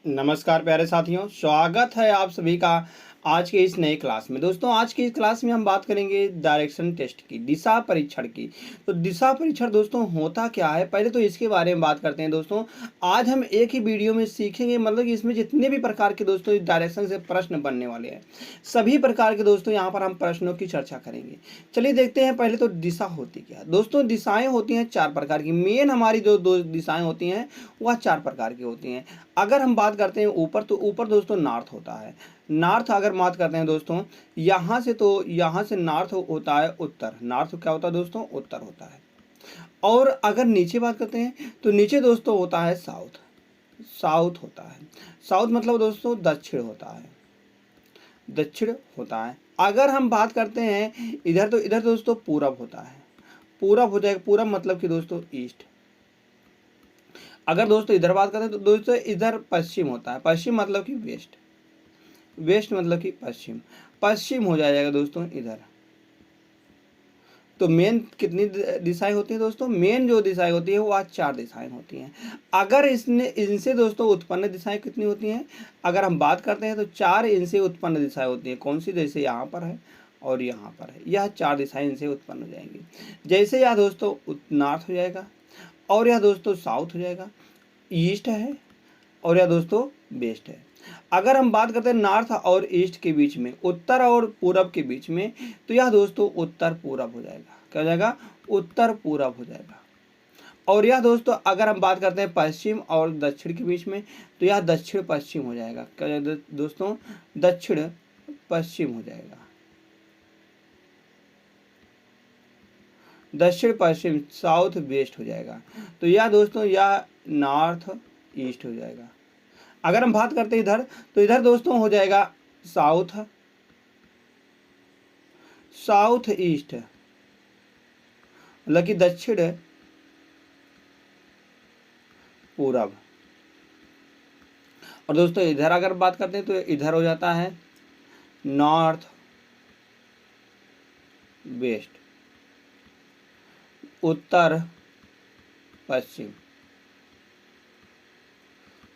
नमस्कार प्यारे साथियों, स्वागत है आप सभी का आज के इस नए क्लास में। दोस्तों, आज की इस क्लास में हम बात करेंगे डायरेक्शन टेस्ट की, दिशा परीक्षण की। तो दिशा परीक्षण दोस्तों होता क्या है, पहले तो इसके बारे में बात करते हैं। दोस्तों, आज हम एक ही वीडियो में सीखेंगे, मतलब कि इसमें जितने भी प्रकार के दोस्तों इस डायरेक्शन से प्रश्न बनने वाले हैं, सभी प्रकार के दोस्तों यहाँ पर हम प्रश्नों की चर्चा करेंगे। चलिए देखते हैं पहले तो दिशा होती क्या है। दोस्तों, दिशाएं होती हैं चार प्रकार की। मेन हमारी जो दो दिशाएं होती हैं वह चार प्रकार की होती हैं। अगर हम बात करते हैं ऊपर, तो ऊपर दोस्तों नॉर्थ होता है। नॉर्थ अगर बात करते हैं दोस्तों, यहाँ से नॉर्थ होता है उत्तर। नॉर्थ क्या होता है दोस्तों? उत्तर होता है। और अगर नीचे बात करते हैं तो नीचे दोस्तों होता है साउथ। साउथ होता है। साउथ मतलब दोस्तों दक्षिण होता है। दक्षिण होता है। अगर हम बात करते हैं इधर, तो इधर दोस्तों पूरब होता है। पूरब हो जाएगा। पूरब मतलब कि दोस्तों ईस्ट। अगर दोस्तों इधर बात करें तो दोस्तों इधर पश्चिम होता है। पश्चिम मतलब कि वेस्ट। वेस्ट मतलब कि पश्चिम। पश्चिम हो जाएगा दोस्तों इधर। तो मेन कितनी दिशाएं होती हैं दोस्तों? मेन जो दिशाएं होती है वो आज चार दिशाएं होती हैं। अगर इनसे दोस्तों उत्पन्न दिशाएं कितनी होती हैं, अगर हम बात करते हैं तो चार इनसे उत्पन्न दिशाएं होती हैं। कौन सी? जैसे यहाँ पर है और यहाँ पर है, यह चार दिशाएं इनसे उत्पन्न हो जाएंगी। जैसे यह दोस्तों नॉर्थ हो जाएगा, और यह दोस्तों साउथ हो जाएगा, ईस्ट है, और यह दोस्तों वेस्ट है। अगर हम बात करते हैं नॉर्थ और ईस्ट के बीच में, उत्तर और पूरब के बीच में, तो यह दोस्तों उत्तर पूरब हो जाएगा। क्या हो जाएगा? उत्तर पूरब हो जाएगा। और यह दोस्तों अगर हम बात करते हैं पश्चिम और दक्षिण के बीच में, तो यह दक्षिण पश्चिम हो जाएगा। क्या हो जाएगा दोस्तों? दक्षिण पश्चिम हो जाएगा। दक्षिण पश्चिम, साउथ वेस्ट हो जाएगा। तो यह दोस्तों यह नॉर्थ ईस्ट हो जाएगा। अगर हम बात करते हैं इधर, तो इधर दोस्तों हो जाएगा साउथ, साउथ ईस्ट, मतलब कि दक्षिण पूरब। और दोस्तों इधर अगर बात करते हैं तो इधर हो जाता है नॉर्थ वेस्ट, उत्तर पश्चिम।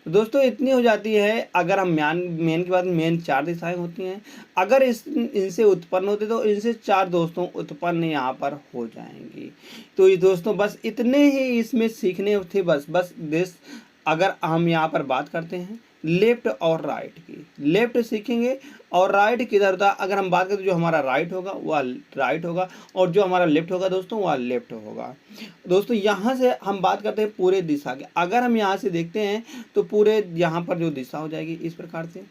तो दोस्तों इतनी हो जाती है। अगर हम मेन की बात, मेन चार दिशाएं होती हैं। अगर इनसे उत्पन्न होते तो इनसे चार दोस्तों उत्पन्न यहाँ पर हो जाएंगी। तो ये दोस्तों बस इतने ही इसमें सीखने थे। बस दिस। अगर हम यहाँ पर बात करते हैं लेफ्ट और राइट की, लेफ्ट सीखेंगे और राइट किधर था। अगर हम बात करें तो जो हमारा राइट होगा वह राइट होगा, और जो हमारा लेफ्ट होगा दोस्तों वह लेफ्ट होगा। दोस्तों यहाँ से हम बात करते हैं पूरे दिशा के। अगर हम यहाँ से देखते हैं तो पूरे यहाँ पर जो दिशा हो जाएगी इस प्रकार से।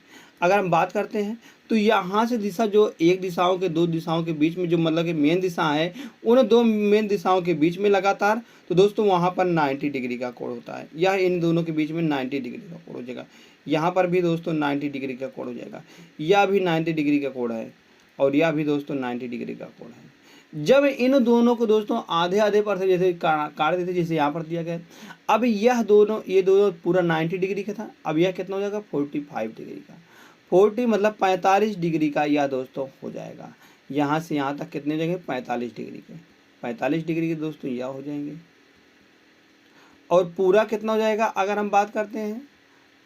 अगर हम बात करते हैं तो यहाँ से दिशा, जो एक दिशाओं के दो दिशाओं के बीच में जो मतलब कि मेन दिशा है, उन दो मेन दिशाओं के बीच में लगातार, तो दोस्तों वहाँ पर 90 डिग्री का कोण होता है। यह इन दोनों के बीच में 90 डिग्री का कोण हो जाएगा। यहाँ पर भी दोस्तों 90 डिग्री का कोण हो जाएगा। यह भी 90 डिग्री का कोण है, और यह भी दोस्तों 90 डिग्री का कोण है। जब इन दोनों को दोस्तों आधे आधे पर से जैसे काट देते, जैसे यहाँ पर दिया गया, अब यह दोनों, ये दोनों पूरा 90 डिग्री का था, अब यह कितना हो जाएगा? 45 डिग्री का। 40 मतलब 45 डिग्री का यह दोस्तों हो जाएगा। यहाँ से यहाँ तक कितने जगह? 45 डिग्री के। 45 डिग्री के दोस्तों यह हो जाएंगे। और पूरा कितना हो जाएगा? अगर हम बात करते हैं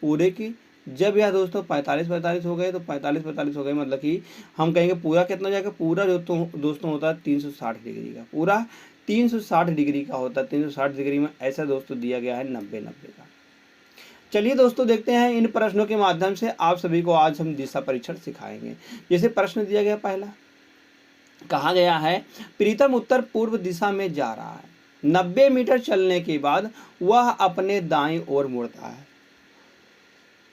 पूरे की, जब यह दोस्तों 45 हो गए, तो 45 हो गए, मतलब कि हम कहेंगे पूरा कितना हो जाएगा? पूरा जो दोस्तों होता है 360 डिग्री का। पूरा 360 डिग्री का होता है। 360 डिग्री में ऐसा दोस्तों दिया गया है 90 का। चलिए दोस्तों देखते हैं इन प्रश्नों के माध्यम से आप सभी को आज हम दिशा परीक्षण सिखाएंगे। जैसे प्रश्न दिया गया पहला, कहा गया है प्रीतम उत्तर पूर्व दिशा में जा रहा है। 90 मीटर चलने के बाद वह अपने दाईं ओर मुड़ता है।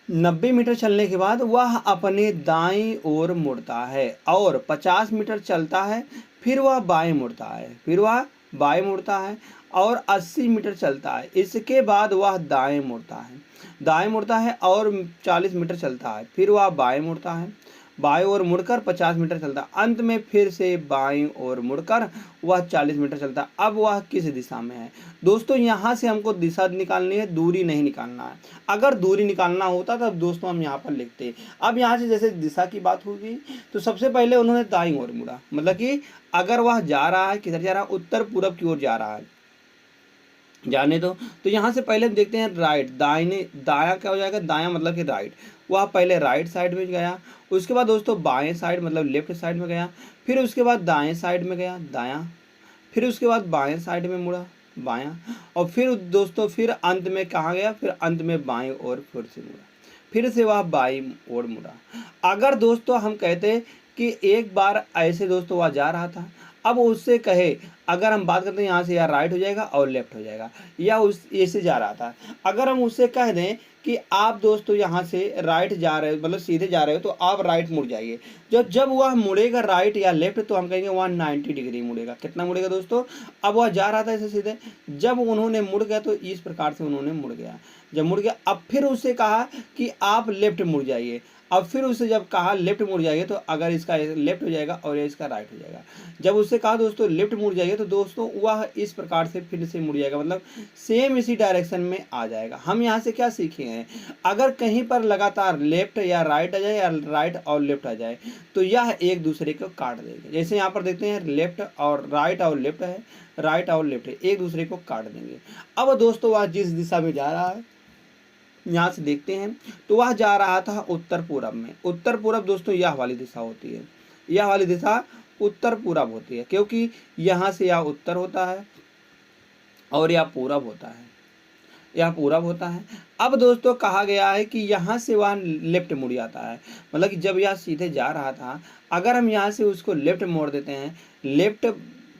90 मीटर चलने के बाद वह अपने दाईं ओर मुड़ता है, और 50 मीटर चलता है, फिर वह बाएं मुड़ता है। फिर वह बाएं मुड़ता है और 80 मीटर चलता है। इसके बाद वह दाएं मुड़ता है। दाएं मुड़ता है और 40 मीटर चलता है, फिर वह बाएं मुड़ता है। बाएं ओर मुड़कर 50 मीटर चलता है। अंत में फिर से बाएं ओर मुड़कर वह 40 मीटर चलता है। अब वह किस दिशा में है? दोस्तों यहाँ से हमको दिशा निकालनी है, दूरी नहीं निकालना है। अगर दूरी निकालना होता तब दोस्तों हम यहाँ पर लिखते। अब यहाँ से जैसे दिशा की बात होगी, तो सबसे पहले उन्होंने दाईं ओर मुड़ा, मतलब कि अगर वह जा रहा है, किधर जा रहा है? उत्तर पूरब की ओर जा रहा है। जाने दो। तो यहाँ से पहले हम देखते हैं राइट, दाहिने, दायां क्या हो जाएगा, दायां मतलब कि राइट, वह पहले राइट साइड में गया, उसके बाद दोस्तों बाएं साइड मतलब लेफ्ट साइड में गया, फिर उसके बाद दाएं साइड में गया दायां, फिर उसके बाद बाएं साइड में मुड़ा बायां, और फिर दोस्तों फिर अंत में कहाँ गया, फिर अंत में बाएं ओर फिर से मुड़ा, फिर से वह बाईं ओर मुड़ा। अगर दोस्तों हम कहते कि एक बार ऐसे दोस्तों वह जा रहा था, अब उससे कहे, अगर हम बात करते हैं यहाँ से या राइट हो जाएगा और लेफ्ट हो जाएगा, या उस ऐसे जा रहा था, अगर हम उससे कह दें कि आप दोस्तों यहाँ से राइट जा रहे हो मतलब सीधे जा रहे हो तो आप राइट मुड़ जाइए, जब जब वह मुड़ेगा राइट या लेफ्ट तो हम कहेंगे वह 90 डिग्री मुड़ेगा। कितना मुड़ेगा दोस्तों, अब वह जा रहा था ऐसे सीधे, जब उन्होंने मुड़ गया तो इस प्रकार से उन्होंने मुड़ गया, जब मुड़ गया अब फिर उससे कहा कि आप लेफ्ट मुड़ जाइए, अब फिर उससे जब कहा लेफ्ट मुड़ जाइए तो अगर इसका लेफ्ट हो जाएगा और ये इसका राइट हो जाएगा, जब उससे कहा दोस्तों लेफ्ट मुड़ जाइए तो दोस्तों वह इस प्रकार से फिर से मुड़ जाएगा, मतलब सेम इसी डायरेक्शन में आ जाएगा। हम यहाँ से क्या सीखे हैं, अगर कहीं पर लगातार लेफ्ट या राइट आ जाए या राइट और लेफ्ट आ जाए तो यह एक दूसरे को काट देंगे। जैसे यहाँ पर देखते हैं लेफ्ट और राइट और लेफ्ट है, राइट और लेफ्ट है, एक दूसरे को काट देंगे। अब दोस्तों वह जिस दिशा में जा रहा है यहाँ से देखते हैं तो वह जा रहा था उत्तर पूरब में। उत्तर पूरब दोस्तों यह वाली दिशा होती है, यह वाली दिशा उत्तर पूरब होती है, क्योंकि यहाँ से यह उत्तर होता है और यह पूरब होता है, यह पूरब होता है। अब दोस्तों कहा गया है कि यहाँ से वह लेफ्ट मुड़ जाता है, मतलब कि जब यह सीधे जा रहा था, अगर हम यहाँ से उसको लेफ्ट मोड़ देते हैं, लेफ्ट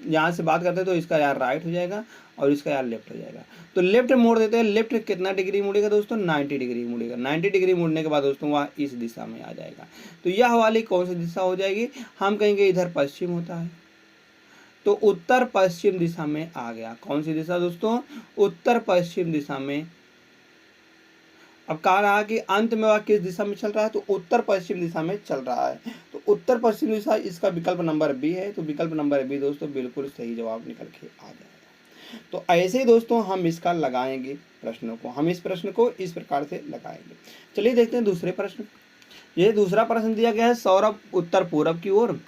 यहाँ से बात करते हैं तो इसका यार राइट हो जाएगा और इसका यार लेफ्ट हो जाएगा, तो लेफ्ट मोड़ देते हैं, लेफ्ट कितना डिग्री मुड़ेगा दोस्तों, 90 डिग्री मुड़ेगा। 90 डिग्री मुड़ने के बाद दोस्तों वह इस दिशा में आ जाएगा, तो यह वाली कौन सी दिशा हो जाएगी, हम कहेंगे इधर पश्चिम होता है तो उत्तर पश्चिम दिशा में आ गया। कौन सी दिशा दोस्तों, उत्तर पश्चिम दिशा में। अब कह रहा कि अंत में वह किस दिशा में चल रहा है, तो उत्तर पश्चिम दिशा में चल रहा है, तो उत्तर पश्चिम दिशा इसका विकल्प नंबर बी है, तो विकल्प नंबर बी दोस्तों बिल्कुल सही जवाब निकल के आ जाएगा। तो ऐसे ही दोस्तों हम इसका लगाएंगे प्रश्नों को, हम इस प्रश्न को इस प्रकार से लगाएंगे। चलिए देखते हैं दूसरे प्रश्न। ये दूसरा प्रश्न दिया गया है, सौरभ उत्तर पूरब की ओर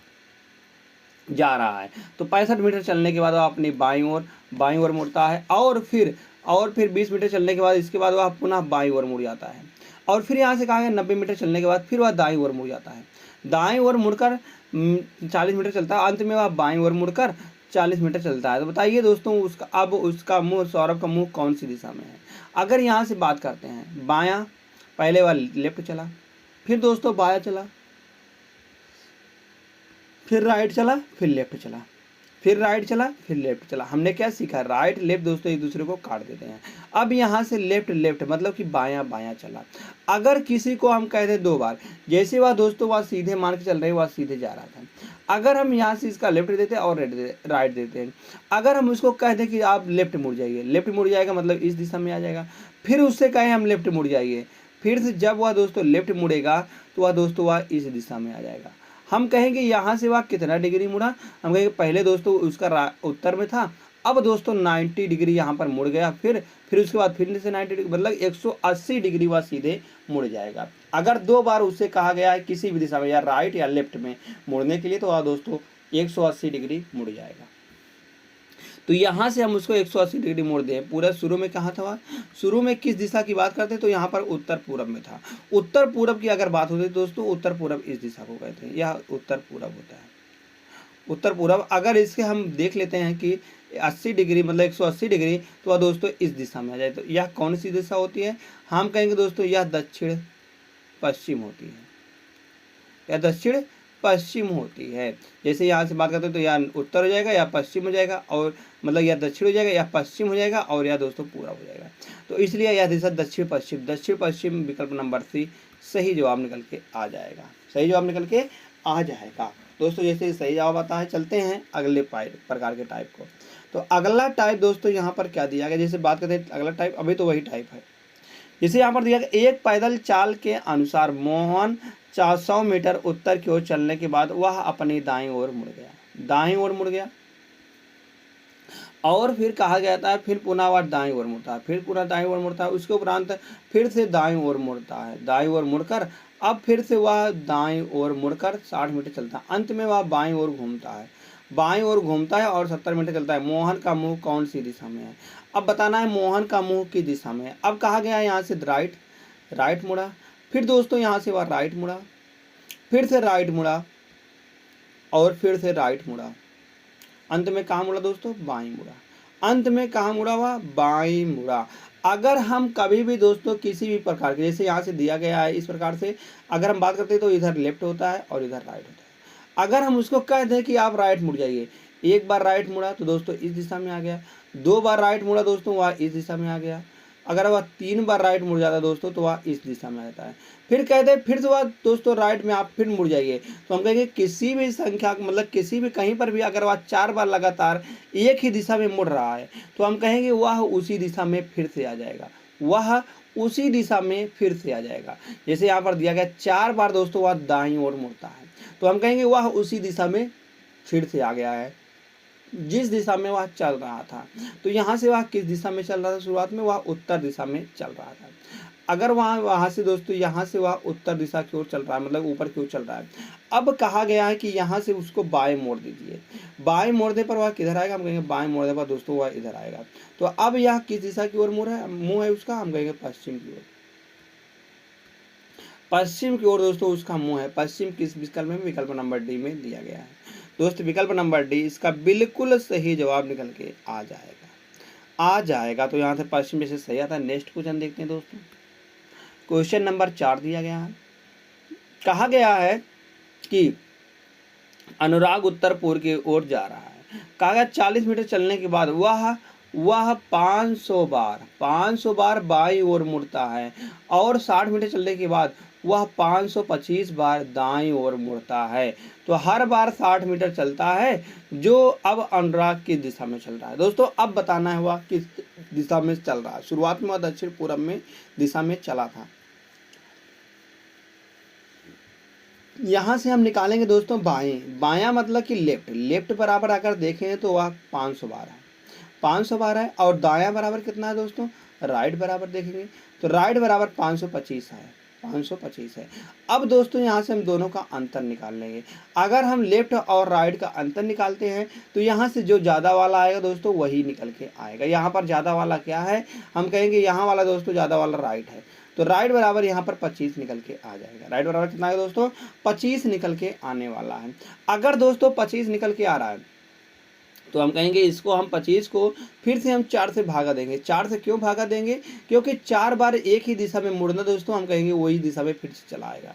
जा रहा है, तो 65 मीटर चलने के बाद वह अपनी बाईं ओर मुड़ता है, और फिर 20 मीटर चलने के बाद इसके बाद वह पुनः बाईं ओर मुड़ जाता है, और फिर यहाँ से कहा गया 90 मीटर चलने के बाद फिर वह दाईं ओर मुड़ जाता है, दाईं ओर मुड़कर 40 मीटर चलता है, अंत में वह बाईं ओर मुड़कर 40 मीटर चलता है। तो बताइए दोस्तों उसका अब उसका मुँह, सौरभ का मुँह कौन सी दिशा में है। अगर यहाँ से बात करते हैं बायां, पहले वह लेफ्ट चला, फिर दोस्तों बायां चला, फिर राइट चला, फिर लेफ्ट चला, फिर राइट चला, फिर लेफ्ट चला। हमने क्या सीखा, राइट लेफ्ट दोस्तों एक दूसरे को काट देते हैं। अब यहाँ से लेफ्ट लेफ्ट मतलब कि बायां बायां चला। अगर किसी को हम कह दें दो बार, जैसे वह दोस्तों वह सीधे मान के चल रहे, वह सीधे जा रहा था, अगर हम यहाँ से इसका लेफ्ट देते हैं और राइट देते हैं, अगर हम उसको कह दें कि आप लेफ्ट मुड़ जाइए, लेफ्ट मुड़ जाएगा मतलब इस दिशा में आ जाएगा, फिर उससे कहें हम लेफ्ट मुड़ जाइए, फिर से जब वह दोस्तों लेफ्ट मुड़ेगा तो वह दोस्तों वह इस दिशा में आ जाएगा। हम कहेंगे यहाँ से वह कितना डिग्री मुड़ा, हम कहेंगे पहले दोस्तों उसका उत्तर में था, अब दोस्तों 90 डिग्री यहाँ पर मुड़ गया, फिर उसके बाद फिर से 90 डिग्री मतलब 180 डिग्री वह सीधे मुड़ जाएगा। अगर दो बार उससे कहा गया है किसी भी दिशा में या राइट या लेफ्ट में मुड़ने के लिए तो वह दोस्तों 180 डिग्री मुड़ जाएगा। तो यहाँ से हम उसको 180 डिग्री मोड़ दें। पूरा शुरू में कहाँ था, शुरू में किस दिशा की बात करते हैं तो यहाँ पर उत्तर पूरब में था। उत्तर पूरब की अगर बात होती है दोस्तों, उत्तर पूरब इस दिशा को कहते हैं, यह उत्तर पूरब होता है। उत्तर पूरब अगर इसके हम देख लेते हैं कि 80 डिग्री मतलब 180 डिग्री तो वह दोस्तों इस दिशा में आ जाए, तो यह कौन सी दिशा होती है, हम कहेंगे दोस्तों यह दक्षिण पश्चिम होती है, यह दक्षिण पश्चिम होती है। जैसे यहाँ से बात करते हैं तो यह उत्तर हो जाएगा या पश्चिम हो जाएगा, और मतलब यह दक्षिण हो जाएगा या पश्चिम हो जाएगा, और यह दोस्तों पूरा हो जाएगा। तो इसलिए यह दिशा दक्षिण पश्चिम विकल्प नंबर सी सही जवाब निकल के आ जाएगा, सही जवाब निकल के आ जाएगा। दोस्तों जैसे सही जवाब आता है, चलते हैं अगले प्रकार के टाइप को। तो अगला टाइप दोस्तों यहाँ पर क्या दिया गया, जैसे बात करते हैं अगला टाइप, अभी तो वही टाइप है। जैसे यहाँ पर दिया गया, एक पैदल चाल के अनुसार मोहन 400 मीटर उत्तर की ओर चलने के बाद वह अपनी दाईं ओर मुड़ गया, दाईं ओर मुड़ गया, और फिर कहा गया था फिर पुनः वह दाईं ओर मुड़ता है, फिर पुनः दाईं ओर मुड़ता है, उसके उपरांत फिर से दाईं ओर मुड़ता है, दाईं ओर मुड़कर अब फिर से वह दाईं ओर मुड़कर 60 मीटर चलता है, अंत में वह बाईं ओर घूमता है, बाईं ओर घूमता है और 70 मीटर चलता है। मोहन का मुंह कौन सी दिशा में है। अब बताना है मोहन का मुंह किस दिशा में है। अब कहा गया है यहाँ से राइट, राइट मुड़ा, फिर दोस्तों यहाँ से वह राइट मुड़ा, फिर से राइट मुड़ा और फिर से राइट मुड़ा, अंत में कहाँ मुड़ा दोस्तों, बाईं मुड़ा, अंत में कहाँ मुड़ा हुआ, बाईं मुड़ा। अगर हम कभी भी दोस्तों किसी भी प्रकार के, जैसे यहाँ से दिया गया है इस प्रकार से अगर हम बात करते हैं तो इधर लेफ्ट होता है और इधर राइट होता है। अगर हम उसको कह दें कि आप राइट मुड़ जाइए, एक बार राइट मुड़ा तो दोस्तों इस दिशा में आ गया, दो बार राइट मुड़ा दोस्तों वह इस दिशा में आ गया, अगर वह तीन बार राइट मुड़ जाता है दोस्तों तो वह इस दिशा में आता है। फिर कहते हैं फिर से वह दोस्तों राइट में आप फिर मुड़ जाइए, तो हम कहेंगे किसी भी संख्या मतलब किसी भी कहीं पर भी अगर वह 4 बार लगातार एक ही दिशा में मुड़ रहा है तो हम कहेंगे वह उसी दिशा में फिर से आ जाएगा, वह उसी दिशा में फिर से आ जाएगा। जैसे यहाँ पर दिया गया 4 बार दोस्तों वह दाईं ओर मुड़ता है तो हम कहेंगे वह उसी दिशा में फिर से आ गया है जिस दिशा में वह चल रहा था। तो यहाँ से वह किस दिशा में चल रहा था, शुरुआत में वह उत्तर दिशा में चल रहा था। अगर वहाँ से दोस्तों यहाँ से वह उत्तर दिशा की ओर चल रहा है मतलब ऊपर की ओर चल रहा है। अब कहा गया है कि यहाँ से उसको बाएं मोड़ दीजिए, बाएं मोड़ने पर वह किधर आएगा, हम कहेंगे बाएं मोड़ने पर दोस्तों वह इधर आएगा। तो अब यह किस दिशा की ओर मुँह है उसका, हम कहेंगे पश्चिम की ओर, पश्चिम की ओर दोस्तों उसका मुंह है। पश्चिम किस विकल्प में, विकल्प नंबर डी में दिया गया है दोस्तों, विकल्प नंबर डी इसका बिल्कुल सही जवाब निकल के आ जाएगा। तो यहाँ से पश्चिम में से सही आता है। नेक्स्ट क्वेश्चन देखते हैं दोस्तों, क्वेश्चन नंबर 4 दिया गया है। कहा गया है कि अनुराग उत्तर पूर्व की ओर जा रहा है। कहा गया 40 मीटर चलने के बाद वह 500 बार बाईं ओर मुड़ता है और 60 मीटर चलने के बाद वह 525 बार दाईं ओर मुड़ता है। तो हर बार 60 मीटर चलता है, जो अब अनुराग की दिशा में चल रहा है। दोस्तों अब बताना है वह किस दिशा में चल रहा है। शुरुआत में वह दक्षिण पूर्व में दिशा में चला था। यहाँ से हम निकालेंगे दोस्तों बाएं, बायां मतलब कि लेफ्ट, लेफ्ट बराबर अगर देखें तो वह 500 बार है, 500 बार है। और दायां बराबर कितना है दोस्तों, राइट बराबर देखेंगे तो राइट बराबर 525 है, 525 है। अब दोस्तों यहाँ से हम दोनों का अंतर निकाल लेंगे। अगर हम लेफ्ट और राइट का अंतर निकालते हैं तो यहाँ से जो ज़्यादा वाला आएगा दोस्तों वही निकल के आएगा। यहाँ पर ज़्यादा वाला क्या है, हम कहेंगे यहाँ वाला दोस्तों ज़्यादा वाला राइट है, तो राइट बराबर यहाँ पर 25 निकल के आ जाएगा। राइट बराबर कितना है दोस्तों, 25 निकल के आने वाला है। अगर दोस्तों 25 निकल के आ रहा है तो हम कहेंगे इसको हम 25 को फिर से हम 4 से भागा देंगे। 4 से क्यों भागा देंगे, क्योंकि 4 बार एक ही दिशा में मुड़ना दोस्तों, हम कहेंगे वही दिशा में फिर से चला आएगा।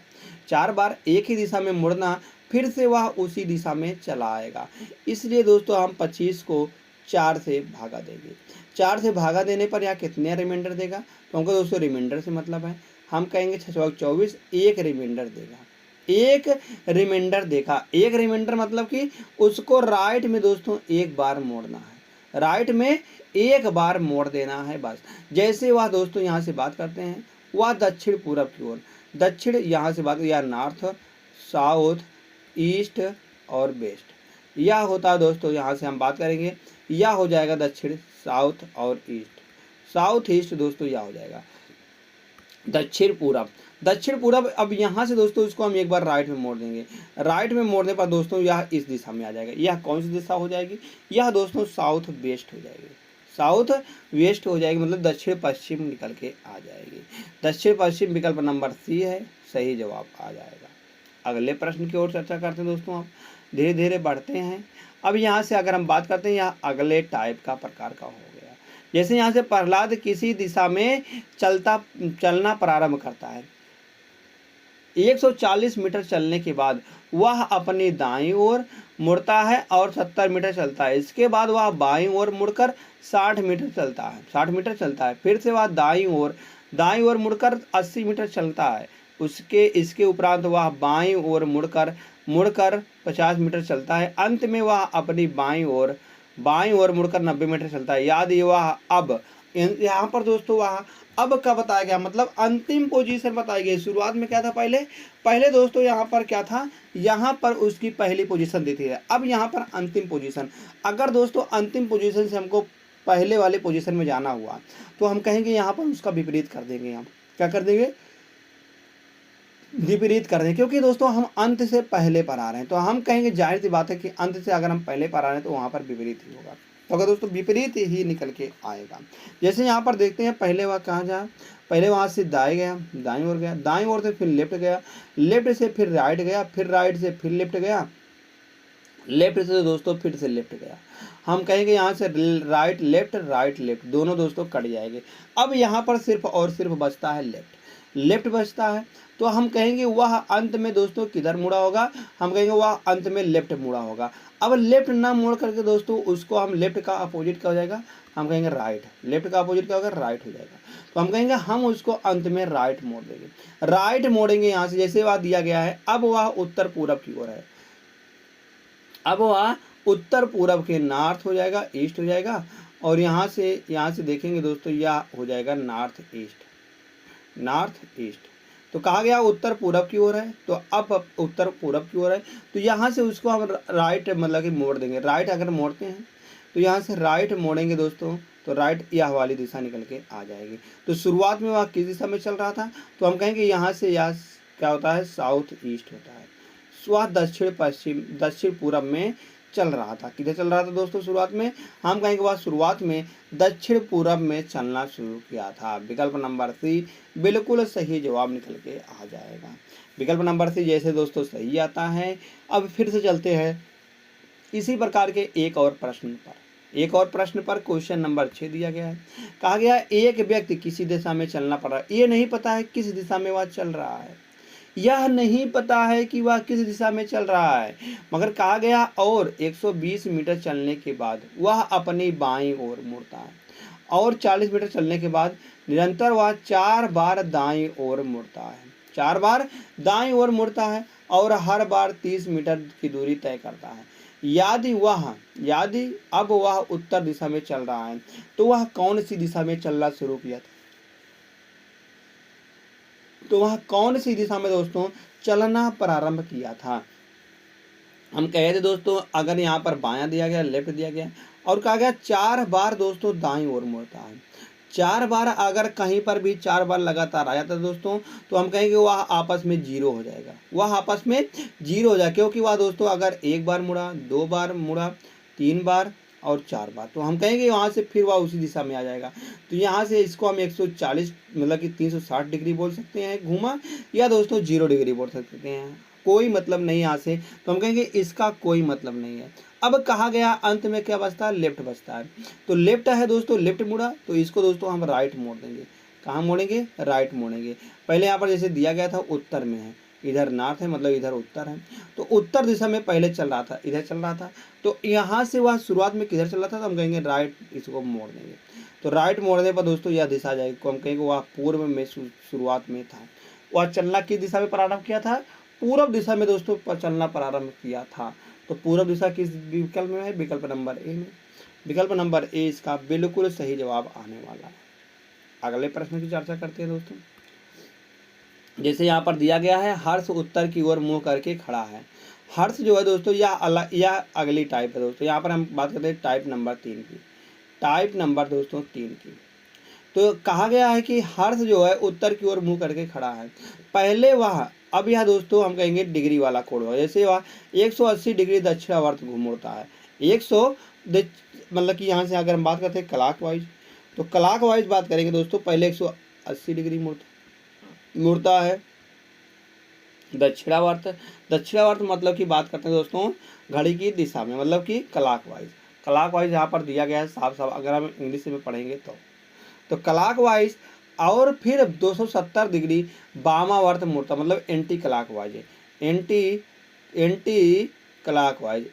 4 बार एक ही दिशा में मुड़ना, फिर से वह उसी दिशा में चला आएगा। इसलिए दोस्तों हम 25 को 4 से भागा देंगे। 4 से भागा देने पर यह कितने रिमाइंडर देगा, तो हमको दोस्तों रिमाइंडर से मतलब है, हम कहेंगे 624 एक रिमाइंडर देगा, एक रिमाइंडर देखा। एक रिमाइंडर मतलब कि उसको राइट में दोस्तों एक बार मोड़ना है, राइट में एक बार मोड़ देना है बस। जैसे वह दोस्तों यहाँ से बात करते हैं वह दक्षिण पूरब की ओर, दक्षिण यहाँ से बात या नॉर्थ साउथ ईस्ट और वेस्ट, यह होता है दोस्तों। यहाँ से हम बात करेंगे यह हो जाएगा दक्षिण साउथ और ईस्ट, साउथ ईस्ट दोस्तों यह हो जाएगा दक्षिण पूरब, दक्षिण पूरब। अब यहाँ से दोस्तों इसको हम एक बार राइट में मोड़ देंगे। राइट में मोड़ने पर दोस्तों यह इस दिशा में आ जाएगा। यह कौन सी दिशा हो जाएगी, यह दोस्तों साउथ वेस्ट हो जाएगी, साउथ वेस्ट हो जाएगी मतलब दक्षिण पश्चिम निकल के आ जाएगी। दक्षिण पश्चिम विकल्प नंबर सी है, सही जवाब आ जाएगा। अगले प्रश्न की ओर चर्चा करते हैं दोस्तों, आप धीरे धीरे बढ़ते हैं। अब यहाँ से अगर हम बात करते हैं, यह अगले टाइप का प्रकार का हो गया। जैसे यहाँ से प्रहलाद किसी दिशा में चलना प्रारंभ करता है। 140 मीटर चलने के बाद वह अपनी दाईं ओर मुड़ता है और 70 मीटर चलता है। इसके बाद वह बाईं ओर मुड़कर 60 मीटर चलता है, 60 मीटर चलता है। फिर से वह दाईं ओर मुड़कर 80 मीटर चलता है। इसके उपरांत वह बाईं ओर मुड़कर 50 मीटर चलता है। अंत में वह अपनी बाईं ओर मुड़कर 90 मीटर चलता है। याद ये वह अब यहाँ पर दोस्तों वह अब का बताया गया मतलब अंतिम पोजीशन बताई गई। शुरुआत में क्या था, पहले दोस्तों यहाँ पर क्या था, यहाँ पर उसकी पहली पोजीशन दी थी। अब यहाँ पर अंतिम पोजीशन। अगर दोस्तों अंतिम पोजीशन से हमको पहले वाले पोजीशन में जाना हुआ तो हम कहेंगे यहाँ पर उसका विपरीत कर देंगे। हम क्या कर देंगे, विपरीत कर दें, क्योंकि दोस्तों हम अंत से पहले पर आ रहे हैं। तो हम कहेंगे जाहिर सी बात है कि अंत से अगर हम पहले पर आ रहे हैं तो वहाँ पर विपरीत ही होगा। तो अगर दोस्तों विपरीत ही निकल के आएगा। जैसे यहाँ पर देखते हैं पहले वह कहाँ जा, पहले वहाँ से दाएं गया, दाईं ओर गया, दाईं ओर से फिर लेफ्ट गया, लेफ्ट से फिर राइट गया, फिर राइट से फिर लेफ्ट गया, लेफ्ट से दोस्तों फिर से लेफ्ट गया। हम कहेंगे यहाँ से राइट लेफ्ट दोनों दोस्तों कट जाएंगे। अब यहाँ पर सिर्फ और सिर्फ बचता है लेफ्ट, लेफ्ट बचता है। तो हम कहेंगे वह अंत में दोस्तों किधर मुड़ा होगा, हम कहेंगे वह अंत में लेफ्ट मुड़ा होगा। अब लेफ्ट ना मोड़ करके दोस्तों उसको हम लेफ्ट का अपोजिट क्या हो जाएगा, हम कहेंगे राइट, लेफ्ट का अपोजिट क्या होगा, राइट हो जाएगा। तो हम कहेंगे हम उसको अंत में राइट मोड़ देंगे, राइट मोड़ेंगे यहाँ से जैसे वह दिया गया है। अब वह उत्तर पूरब की ओर है, अब वह उत्तर पूरब के नॉर्थ हो जाएगा, ईस्ट हो जाएगा। और यहाँ से देखेंगे दोस्तों यह हो जाएगा नॉर्थ ईस्ट, नॉर्थ ईस्ट। तो कहा गया उत्तर पूरब की ओर है, तो अब उत्तर पूरब की ओर है, तो यहाँ से उसको हम राइट मतलब कि मोड़ देंगे। राइट अगर मोड़ते हैं तो यहाँ से राइट मोड़ेंगे दोस्तों, तो राइट यह वाली दिशा निकल के आ जाएगी। तो शुरुआत में वह किस दिशा में चल रहा था, तो हम कहेंगे यहाँ से यह क्या होता है, साउथ ईस्ट होता है। वह दक्षिण पश्चिम दक्षिण पूरब में चल रहा था। किधर चल रहा था दोस्तों शुरुआत में, हम कहेंगे वह शुरुआत में दक्षिण पूरब में चलना शुरू किया था। विकल्प नंबर सी बिल्कुल सही जवाब निकल के आ जाएगा। विकल्प नंबर सी जैसे दोस्तों सही आता है। अब फिर से चलते हैं इसी प्रकार के एक और प्रश्न पर क्वेश्चन नंबर 6 दिया गया है। कहा गया एक व्यक्ति किसी दिशा में चलना पड़ रहा है, ये नहीं पता है किस दिशा में वह चल रहा है, यह नहीं पता है कि वह किस दिशा में चल रहा है, मगर कहा गया और 120 मीटर चलने के बाद वह अपनी बाईं ओर मुड़ता है, और 40 मीटर चलने के बाद निरंतर वह 4 बार दाईं ओर मुड़ता है, 4 बार दाईं ओर मुड़ता है, और हर बार 30 मीटर की दूरी तय करता है। यदि अब वह उत्तर दिशा में चल रहा है तो वह कौन सी दिशा में चलना शुरू किया था, तो वह कौन सी दिशा में दोस्तों चलना प्रारंभ किया था। हम कहे थे दोस्तों अगर यहाँ पर बायां दिया गया, लेफ्ट दिया गया, और कहा गया 4 बार दोस्तों दाईं ओर मुड़ता है, 4 बार अगर कहीं पर भी 4 बार लगातार आ जाता है दोस्तों, तो हम कहेंगे वह आपस में जीरो हो जाएगा, वह आपस में जीरो हो जाएगा। क्योंकि वह दोस्तों अगर 1 बार मुड़ा, 2 बार मुड़ा, 3 बार और 4 बार, तो हम कहेंगे वहाँ से फिर वह उसी दिशा में आ जाएगा। तो यहाँ से इसको हम 140 मतलब कि 360 डिग्री बोल सकते हैं घूमा, या दोस्तों 0 डिग्री बोल सकते हैं, कोई मतलब नहीं यहाँ से। तो हम कहेंगे इसका कोई मतलब नहीं है। अब कहा गया अंत में क्या बचता है, लेफ्ट बचता है। तो लेफ्ट है दोस्तों, लेफ्ट मुड़ा, तो इसको दोस्तों हम राइट मोड़ देंगे। कहाँ मोड़ेंगे, राइट मोड़ेंगे। पहले यहाँ पर जैसे दिया गया था उत्तर में है, इधर नॉर्थ है मतलब इधर उत्तर है, तो उत्तर दिशा में पहले चल रहा था, इधर चल रहा था, तो यहाँ से वह शुरुआत में किधर चल रहा था, तो हम कहेंगे राइट, इसको मोड़ देंगे। तो राइट मोड़ने पर दोस्तों यह दिशा आ जाएगी, हम कहेंगे वह पूर्व में शुरुआत में था, वह चलना किस दिशा में प्रारंभ किया था, पूर्व दिशा में दोस्तों चलना प्रारंभ किया था। तो पूर्व दिशा किस विकल्प में है, विकल्प नंबर ए में। विकल्प नंबर ए इसका बिल्कुल सही जवाब आने वाला है। अगले प्रश्न की चर्चा करते हैं दोस्तों। जैसे यहाँ पर दिया गया है हर्ष उत्तर की ओर मुंह करके खड़ा है। हर्ष जो है दोस्तों यह अगली टाइप है दोस्तों। यहाँ पर हम बात करते हैं टाइप नंबर 3 की, टाइप नंबर दोस्तों 3 की। तो कहा गया है कि हर्ष जो है उत्तर की ओर मुंह करके खड़ा है। पहले वह, अब यह दोस्तों हम कहेंगे डिग्री वाला कोड होगा। जैसे वह 180 डिग्री दक्षिणावर्त घूमता है, 100 मतलब कि यहाँ से अगर हम बात करते हैं क्लॉक वाइज, तो क्लॉक वाइज बात करेंगे दोस्तों, पहले 180 डिग्री मुड़ता है दक्षिणावर्त। दक्षिणावर्त मतलब की बात करते हैं दोस्तों घड़ी की दिशा में, मतलब कि क्लॉक वाइज यहाँ पर दिया गया है साफ साफ, अगर हम इंग्लिश में पढ़ेंगे तो क्लॉक वाइज। और फिर 270 डिग्री वामावर्त मुड़ता, मतलब एंटी क्लॉक वाइज है, एंटी क्लॉक वाइज,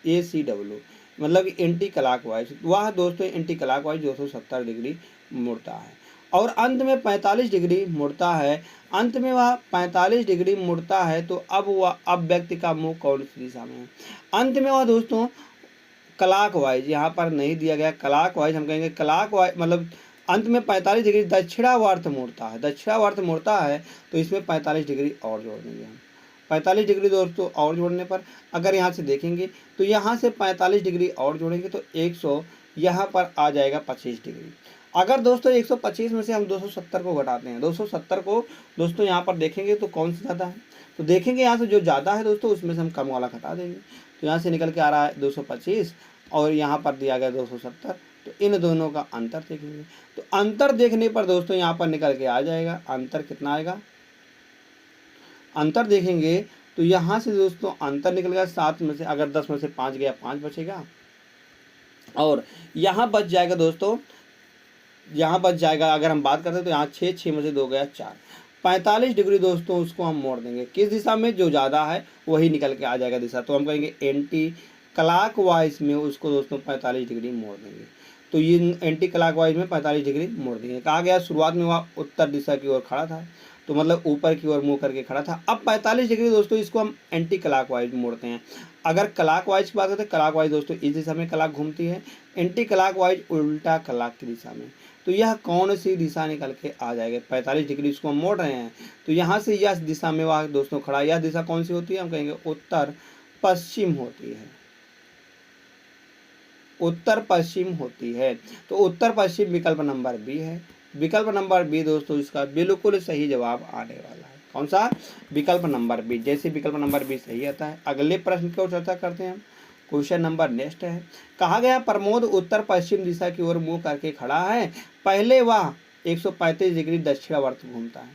ACW मतलब एंटी क्लॉक वाइज, वह दोस्तों एंटी क्लॉक वाइज 270 डिग्री मुड़ता है। और अंत में 45 डिग्री मुड़ता है, अंत में वह 45 डिग्री मुड़ता है। तो अब व्यक्ति का मुंह कौन सी दिशा में है, अंत में वह दोस्तों क्लॉक वाइज, यहाँ पर नहीं दिया गया क्लॉक वाइज, हम कहेंगे क्लॉक वाइज मतलब अंत में 45 डिग्री दक्षिणावर्त मुड़ता है, दक्षिणावर्त मुड़ता है, तो इसमें 45 डिग्री और जोड़ देंगे हम। 45 डिग्री दोस्तों और जोड़ने पर अगर यहाँ से देखेंगे तो यहाँ से 45 डिग्री और जोड़ेंगे तो 100 यहाँ पर आ जाएगा 25 डिग्री। अगर दोस्तों 125 में से हम 270 को घटाते हैं, 270 को दोस्तों यहाँ पर देखेंगे तो कौन सा ज़्यादा है, तो देखेंगे यहाँ से जो ज़्यादा है दोस्तों उसमें से हम कम वाला घटा देंगे। तो यहाँ से निकल के आ रहा है 225, और यहाँ पर दिया गया 270, तो इन दोनों का अंतर देखेंगे। तो अंतर देखने पर दोस्तों यहाँ पर निकल के आ जाएगा, अंतर कितना आएगा, अंतर देखेंगे तो यहाँ से दोस्तों अंतर निकल गया 7 में से, अगर 10 में से 5 गया 5 बचेगा, और यहाँ बच जाएगा दोस्तों, यहाँ बच जाएगा अगर हम बात करते हैं तो यहाँ 6 में से 2 गया 4, 45 डिग्री दोस्तों उसको हम मोड़ देंगे। किस दिशा में, जो ज़्यादा है वही निकल के आ जाएगा दिशा, तो हम कहेंगे एंटी क्लॉकवाइज में उसको दोस्तों 45 डिग्री मोड़ देंगे। तो ये एंटी क्लॉकवाइज में 45 डिग्री मोड़ देंगे। कहा गया शुरुआत में वह उत्तर दिशा की ओर खड़ा था, तो मतलब ऊपर की ओर मुंह करके खड़ा था। अब 45 डिग्री दोस्तों इसको हम एंटी क्लॉकवाइज मोड़ते हैं। अगर क्लॉकवाइज की बात करते हैं, क्लॉकवाइज दोस्तों इस दिशा में क्लॉक घूमती है, एंटी क्लॉकवाइज उल्टा क्लॉक की दिशा में। तो यह कौन सी दिशा निकल के आ जाएगा, 45 डिग्री इसको हम मोड़ रहे हैं, तो यहाँ से यह दिशा में वह दोस्तों खड़ा, यह दिशा कौन सी होती है, हम कहेंगे उत्तर पश्चिम होती है, उत्तर पश्चिम होती है। तो उत्तर पश्चिम विकल्प नंबर बी है। विकल्प नंबर बी दोस्तों इसका बिल्कुल सही जवाब आने वाला है। कौन सा, विकल्प नंबर बी। जैसे विकल्प नंबर बी सही आता है, अगले प्रश्न की ओर चर्चा करते हैं। क्वेश्चन नंबर नेक्स्ट है, कहा गया प्रमोद उत्तर पश्चिम दिशा की ओर मुंह करके खड़ा है, पहले वह 135 डिग्री दक्षिणावर्त घूमता है,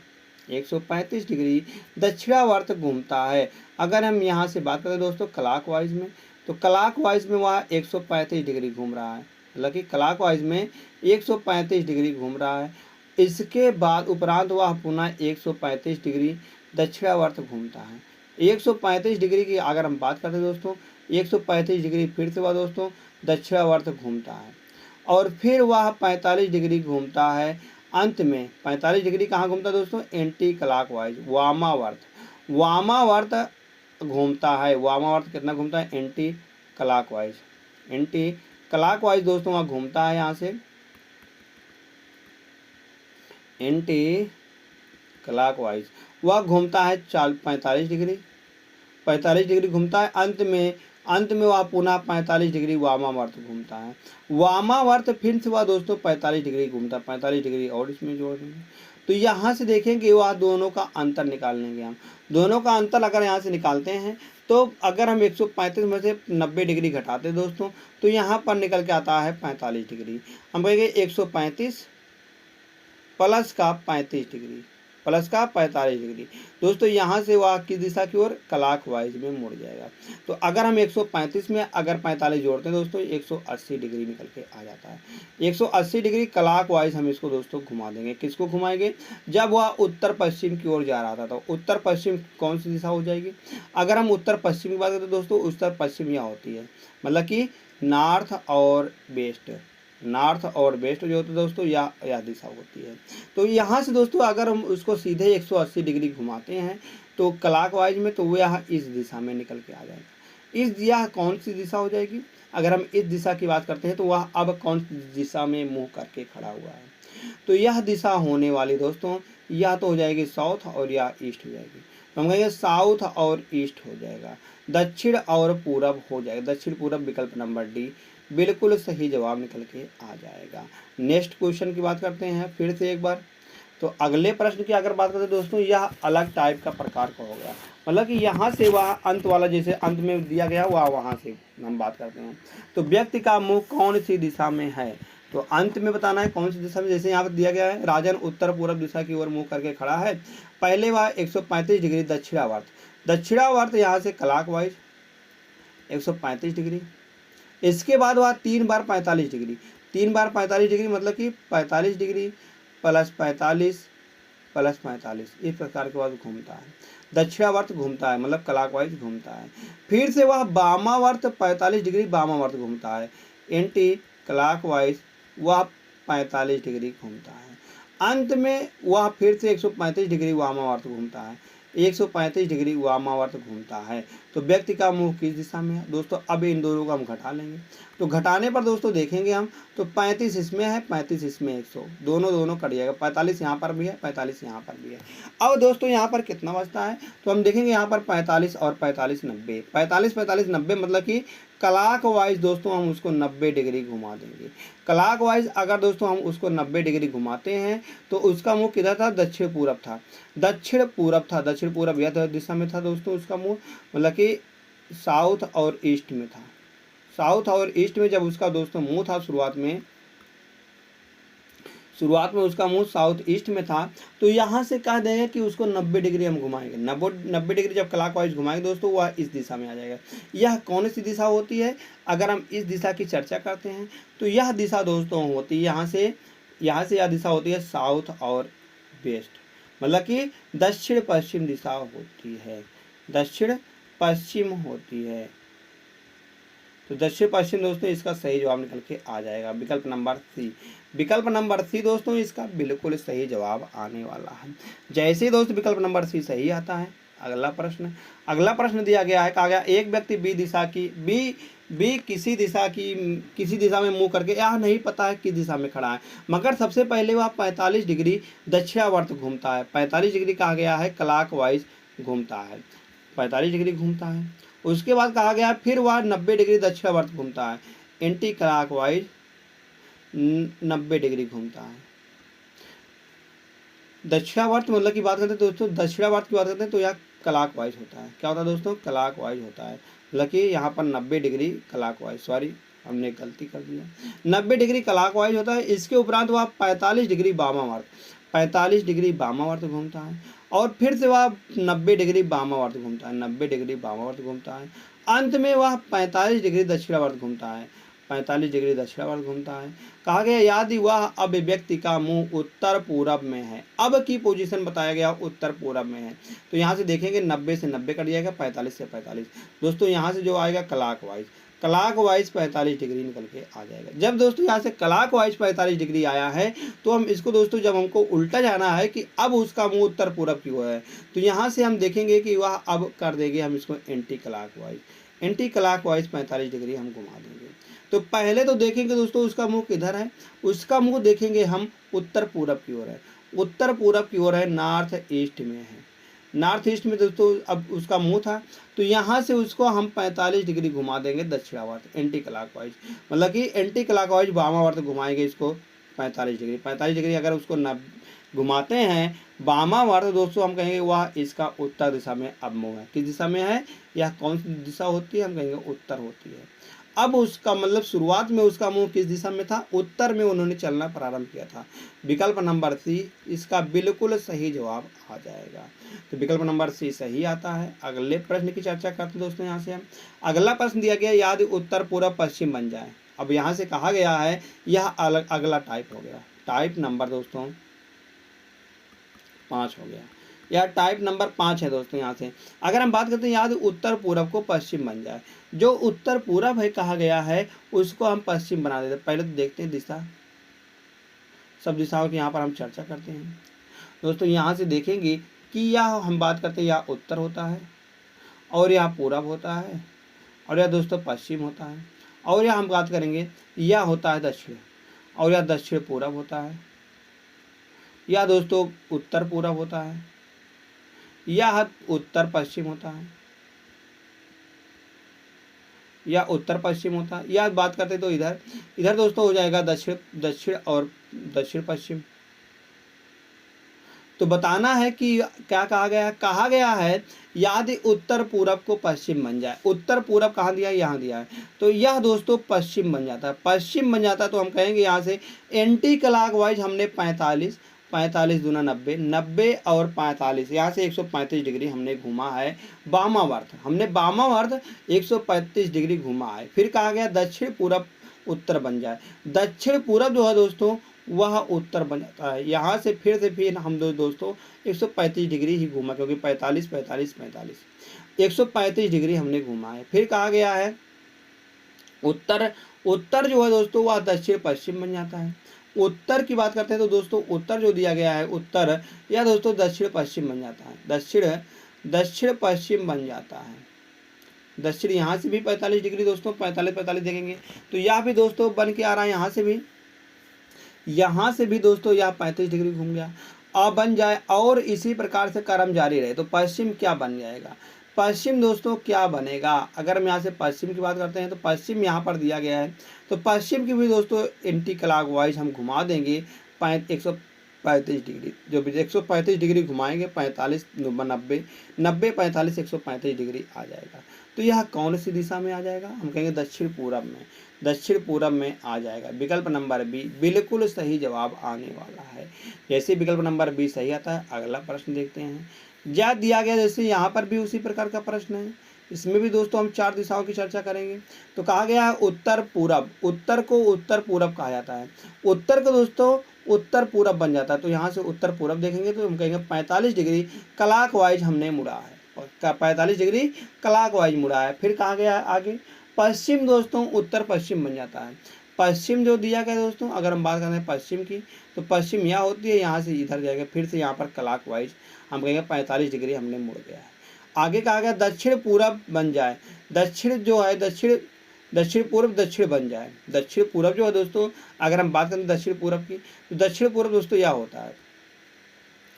135 डिग्री दक्षिणावर्त घूमता है। अगर हम यहाँ से बात करें दोस्तों क्लॉकवाइज में, तो क्लॉकवाइज में वह 135 डिग्री घूम रहा है, मतलब कि क्लॉकवाइज में 135 डिग्री घूम रहा है। इसके बाद उपरांत वह पुनः 135 डिग्री दक्षिणावर्त घूमता है। 135 डिग्री की अगर हम बात करते हैं दोस्तों, 135 डिग्री फिर से वह दोस्तों दक्षिणावर्त घूमता है, और फिर वह 45 डिग्री घूमता है। अंत में 45 डिग्री कहाँ घूमता है दोस्तों, एंटी क्लॉकवाइज वामावर्त, वामावर्त घूमता है। वामावर्त कितना घूमता है, एंटी क्लॉकवाइज, एंटी क्लॉकवाइज दोस्तों वहाँ घूमता है, यहाँ से एंटी क्लॉकवाइज वह घूमता है 45 डिग्री, 45 डिग्री घूमता है। अंत में वह पुनः 45 डिग्री वामावर्त घूमता है। वामावर्त फिर से वह दोस्तों 45 डिग्री घूमता है, 45 डिग्री और इसमें जोड़ देंगे, तो यहाँ से देखेंगे वह दोनों का अंतर निकाल लेंगे हम। दोनों का अंतर अगर यहाँ से निकालते हैं, तो अगर हम 135 में से 90 डिग्री घटाते हैं दोस्तों, तो यहाँ पर निकल के आता है 45 डिग्री। हम कहेंगे 135 प्लस का 35 डिग्री, प्लस का 45 डिग्री दोस्तों, यहाँ से वह किस दिशा की ओर, क्लॉकवाइज में मुड़ जाएगा। तो अगर हम 135 में अगर 45 जोड़ते हैं दोस्तों, 180 डिग्री निकल के आ जाता है। 180 डिग्री क्लॉकवाइज हम इसको दोस्तों घुमा देंगे। किसको घुमाएंगे, जब वह उत्तर पश्चिम की ओर जा रहा था, तो उत्तर पश्चिम कौन सी दिशा हो जाएगी। अगर हम उत्तर पश्चिम की बात करें तो दोस्तों उत्तर पश्चिम यहाँ होती है, मतलब कि नॉर्थ और वेस्ट, नॉर्थ और वेस्ट जो होता है दोस्तों यह दिशा होती है। तो यहाँ से दोस्तों अगर हम उसको सीधे 180 डिग्री घुमाते हैं तो क्लॉकवाइज में, तो वो यहाँ इस दिशा में निकल के आ जाएगा। यह कौन सी दिशा हो जाएगी, अगर हम इस दिशा की बात करते हैं तो वह अब कौन सी दिशा में मुँह करके खड़ा हुआ है, तो यह दिशा होने वाली दोस्तों यह तो हो जाएगी साउथ और यह ईस्ट हो जाएगी। तो हम कहेंगे साउथ और ईस्ट हो जाएगा, दक्षिण और पूरब हो जाएगा, दक्षिण पूरब विकल्प नंबर डी बिल्कुल सही जवाब निकल के आ जाएगा। नेक्स्ट क्वेश्चन की बात करते हैं फिर से एक बार। तो अगले प्रश्न की अगर बात करते हैं दोस्तों, यह अलग टाइप का प्रकार का हो गया, मतलब कि यहाँ से वह अंत वाला जैसे अंत में दिया गया वह वहाँ से हम बात करते हैं। तो व्यक्ति का मुंह कौन सी दिशा में है, तो अंत में बताना है कौन सी दिशा में। जैसे यहाँ पर दिया गया है राजन उत्तर पूर्व दिशा की ओर मुँह करके खड़ा है, पहले वह 135 डिग्री दक्षिणावर्त, दक्षिणावर्त यहाँ से क्लॉकवाइज 135 डिग्री, इसके बाद वह 3 बार 45 डिग्री, 3 बार 45 डिग्री मतलब कि 45 डिग्री प्लस 45 प्लस 45 इस प्रकार के बाद घूमता है, दक्षिणावर्त घूमता है, मतलब क्लॉकवाइज घूमता है। फिर से वह वामावर्त 45 डिग्री वामावर्त घूमता है, एंटी क्लॉकवाइज वह 45 डिग्री घूमता है। अंत में वह फिर से 135 डिग्री वामावर्त घूमता है, 135 डिग्री वामावर्त घूमता है। तो व्यक्ति का मुंह किस दिशा में है दोस्तों, अब इन दोनों को हम घटा लेंगे। तो घटाने पर दोस्तों देखेंगे हम, तो 35 इसमें है, 35 इसमें, 100 दोनों कट जाएगा, 45 यहाँ पर भी है, 45 यहाँ पर भी है। अब दोस्तों यहाँ पर कितना बचता है, तो हम देखेंगे यहाँ पर 45 और 45 90, 45 45 90 मतलब कि क्लॉकवाइज दोस्तों हम उसको 90 डिग्री घुमा देंगे। क्लॉकवाइज अगर दोस्तों हम उसको 90 डिग्री घुमाते हैं तो उसका मुंह किधर था, दक्षिण पूरब था, दक्षिण पूरब था, दक्षिण पूरब यह दिशा में था दोस्तों उसका मुंह, मतलब कि साउथ और ईस्ट में था, साउथ और ईस्ट में जब उसका दोस्तों मुंह था शुरुआत में उसका मुंह साउथ ईस्ट में था, तो यहाँ से कह देंगे कि उसको 90 डिग्री हम घुमाएंगे। 90 डिग्री जब क्लॉकवाइज घुमाएंगे दोस्तों, वह इस दिशा में आ जाएगा। यह कौन सी दिशा होती है? अगर हम इस दिशा की चर्चा करते हैं तो यह दिशा दोस्तों होती है यहाँ से यह दिशा होती है साउथ और वेस्ट, मतलब कि दक्षिण पश्चिम दिशा होती है, दक्षिण पश्चिम होती है। तो दक्षिण पश्चिम दोस्तों इसका सही जवाब निकल के आ जाएगा, विकल्प नंबर सी। विकल्प नंबर सी दोस्तों इसका बिल्कुल सही जवाब आने वाला है। जैसे ही दोस्तों विकल्प नंबर सी सही आता है, अगला प्रश्न दिया गया है, कहा गया एक व्यक्ति बी किसी दिशा में मुंह करके, यह नहीं पता है किस दिशा में खड़ा है, मगर सबसे पहले वह 45 डिग्री दक्षिणावर्त घूमता है। 45 डिग्री कहा गया है क्लॉकवाइज घूमता है, 45 डिग्री घूमता है। उसके बाद कहा गया फिर वह 90 डिग्री दक्षिणावर्त घूमता है, एंटी क्लॉकवाइज 90 डिग्री घूमता है। दक्षिणावर्त मतलब की बात करते हैं दोस्तों, दक्षिणावर्त की बात करते हैं तो यह क्लॉकवाइज होता है। क्या होता है दोस्तों? क्लॉकवाइज होता है, मतलब कि यहाँ पर 90 डिग्री क्लॉकवाइज, सॉरी हमने गलती कर दिया, 90 डिग्री क्लॉकवाइज होता है। इसके उपरांत वह 45 डिग्री वामावर्त घूमता है, और फिर से वह 90 डिग्री वामावर्त घूमता है, 90 डिग्री वामावर्त घूमता है। अंत में वह 45 डिग्री दक्षिणावर्त घूमता है, 45 डिग्री दक्षिणावर्त घूमता है। कहा गया यदि वह अभिव्यक्ति का मुंह उत्तर पूरब में है, अब की पोजीशन बताया गया उत्तर पूरब में है, तो यहाँ से देखेंगे 90 से 90 कट जाएगा, 45 से 45 दोस्तों, यहाँ से जो आएगा क्लॉकवाइज 45 डिग्री निकल के आ जाएगा। जब दोस्तों यहाँ से क्लॉकवाइज 45 डिग्री आया है, तो हम इसको दोस्तों जब हमको उल्टा जाना है कि अब उसका मुंह उत्तर पूरब की ओर है, तो यहाँ से हम देखेंगे कि वह अब कर देंगे हम इसको एंटी क्लॉकवाइज 45 डिग्री हम घुमा देंगे। तो पहले तो देखेंगे दोस्तों उसका मुंह किधर है, उसका मुंह देखेंगे हम उत्तर पूरब की ओर है, उत्तर पूरब की ओर है, नॉर्थ ईस्ट में है, नॉर्थ ईस्ट में दोस्तों अब उसका मुंह था, तो यहाँ से उसको हम 45 डिग्री घुमा देंगे दक्षिणावर्त, एंटी क्लॉकवाइज, मतलब कि एंटी क्लॉकवाइज वामावर्त घुमाएंगे इसको 45 डिग्री अगर उसको न घुमाते हैं वामावर्त दोस्तों, हम कहेंगे वह इसका उत्तर दिशा में अब मुंह है। किस दिशा में है? यह कौन सी दिशा होती है? हम कहेंगे उत्तर होती है। अब उसका मतलब शुरुआत में उसका मुंह किस दिशा में था? उत्तर में उन्होंने चलना प्रारंभ किया था। विकल्प नंबर सी इसका बिल्कुल सही जवाब आ जाएगा। तो विकल्प नंबर सी सही आता है। अगले प्रश्न की चर्चा करते हैं दोस्तों। यहाँ से हम अगला प्रश्न दिया गया यदि उत्तर पूर्व पश्चिम बन जाए। अब यहाँ से कहा गया है यह अगला टाइप हो गया, टाइप नंबर दोस्तों 5 हो गया, यह टाइप नंबर 5 है दोस्तों। यहाँ से अगर हम बात करते हैं यदि उत्तर पूरब को पश्चिम बन जाए, जो उत्तर पूरब है कहा गया है उसको हम पश्चिम बना देते हैं। पहले तो देखते हैं दिशा, सब दिशाओं की यहाँ पर हम चर्चा करते हैं दोस्तों। यहाँ से देखेंगे कि यह हम बात करते हैं यह उत्तर होता है, और यह पूरब होता है, और यह दोस्तों पश्चिम होता है, और यह हम बात करेंगे यह होता है दक्षिण, और यह दक्षिण पूरब होता है, यह दोस्तों उत्तर पूरब होता है, यह उत्तर पश्चिम होता है, या उत्तर पश्चिम होता है। या बात करते तो इधर दोस्तों हो जाएगा दक्षिण और दक्षिण पश्चिम। तो बताना है कि क्या कहा गया है यदि उत्तर पूरब को पश्चिम बन जाए। उत्तर पूरब कहाँ दिया है? यहाँ दिया है, तो यह दोस्तों पश्चिम बन जाता है। पश्चिम बन जाता है तो हम कहेंगे यहाँ से एंटी क्लॉकवाइज हमने 45 दूना 90 और 45, यहाँ से 135 डिग्री हमने घूमा है वामावर्त। हमने वामावर्त 135 डिग्री घूमा है। फिर कहा गया दक्षिण पूरब उत्तर बन जाए। दक्षिण पूरब जो है दोस्तों वह उत्तर बन जाता है। यहाँ से फिर हम दोस्तों 135 डिग्री ही घूमा, क्योंकि 45 135 डिग्री हमने घूमा है। फिर कहा गया है उत्तर जो है दोस्तों वह दक्षिण पश्चिम बन जाता है। उत्तर की बात करते हैं तो दोस्तों उत्तर जो दिया गया है उत्तर, या दोस्तों दक्षिण पश्चिम बन जाता है, दक्षिण पश्चिम बन जाता है। दक्षिण यहाँ से भी 45 डिग्री दोस्तों 45 देखेंगे तो यह भी दोस्तों बन के आ रहा है। यहाँ से भी दोस्तों यह 35 डिग्री घूम गया। अब बन जाए और इसी प्रकार से क्रम जारी रहे तो पश्चिम क्या बन जाएगा? पश्चिम दोस्तों क्या बनेगा? अगर हम यहाँ से पश्चिम की बात करते हैं तो पश्चिम यहाँ पर दिया गया है, तो पश्चिम की भी दोस्तों एंटी क्लॉकवाइज हम घुमा देंगे 35 डिग्री, जो 135 डिग्री घुमाएंगे 45 90 90 45 135 डिग्री आ जाएगा। तो यह कौन सी दिशा में आ जाएगा? हम कहेंगे दक्षिण पूरब में, दक्षिण पूरब में आ जाएगा। विकल्प नंबर बी बिल्कुल सही जवाब आने वाला है। जैसे विकल्प नंबर बी सही आता है, अगला प्रश्न देखते हैं। या दिया गया जैसे यहाँ पर भी उसी प्रकार का प्रश्न है, इसमें भी दोस्तों हम 4 दिशाओं की चर्चा करेंगे। तो कहा गया है उत्तर पूरब, उत्तर को उत्तर पूरब कहा जाता है। उत्तर को दोस्तों उत्तर पूरब बन जाता है। तो यहाँ से उत्तर पूरब देखेंगे तो हम कहेंगे 45 डिग्री क्लॉकवाइज हमने मुड़ा है, 45 डिग्री क्लॉकवाइज मुड़ा है। फिर कहा गया है आगे पश्चिम, दोस्तों उत्तर पश्चिम बन जाता है। पश्चिम जो दिया गया दोस्तों, अगर हम बात करें पश्चिम की, तो पश्चिम यहाँ होती है, यहाँ से इधर जाएगा, फिर से यहाँ पर क्लॉकवाइज हम कहेंगे 45 डिग्री हमने मुड़ गया है। आगे कहा गया दक्षिण पूरब बन जाए, दक्षिण जो है दक्षिण पूर्व दक्षिण बन जाए। दक्षिण पूरब जो है दोस्तों, अगर हम बात करें दक्षिण पूरब की, तो दक्षिण पूरब दोस्तों यह होता है,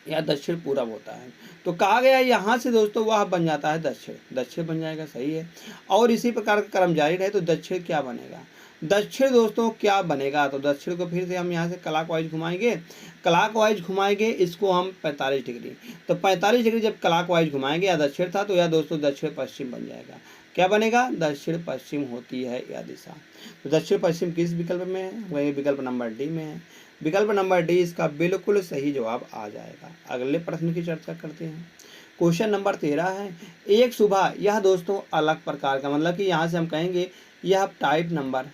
या दक्षिण पूरब होता है। तो कहा गया यहाँ से दोस्तों वह बन जाता है दक्षिण, दक्षिण बन जाएगा, सही है। और इसी प्रकार का क्रम जारी रहे तो दक्षिण क्या बनेगा? दक्षिण दोस्तों क्या बनेगा? तो दक्षिण को फिर से हम यहाँ से क्लॉकवाइज घुमाएंगे, क्लॉकवाइज घुमाएंगे इसको हम 45 डिग्री। तो 45 डिग्री जब क्लॉकवाइज घुमाएंगे, या दक्षिण था तो यह दोस्तों दक्षिण पश्चिम बन जाएगा। क्या बनेगा? दक्षिण पश्चिम होती है यह दिशा। तो दक्षिण पश्चिम किस विकल्प में है? वही विकल्प नंबर डी में है। विकल्प नंबर डी इसका बिल्कुल सही जवाब आ जाएगा। अगले प्रश्न की चर्चा करते हैं। क्वेश्चन नंबर 13 है, एक सुबह, यह दोस्तों अलग प्रकार का, मतलब कि यहाँ से हम कहेंगे यह टाइप नंबर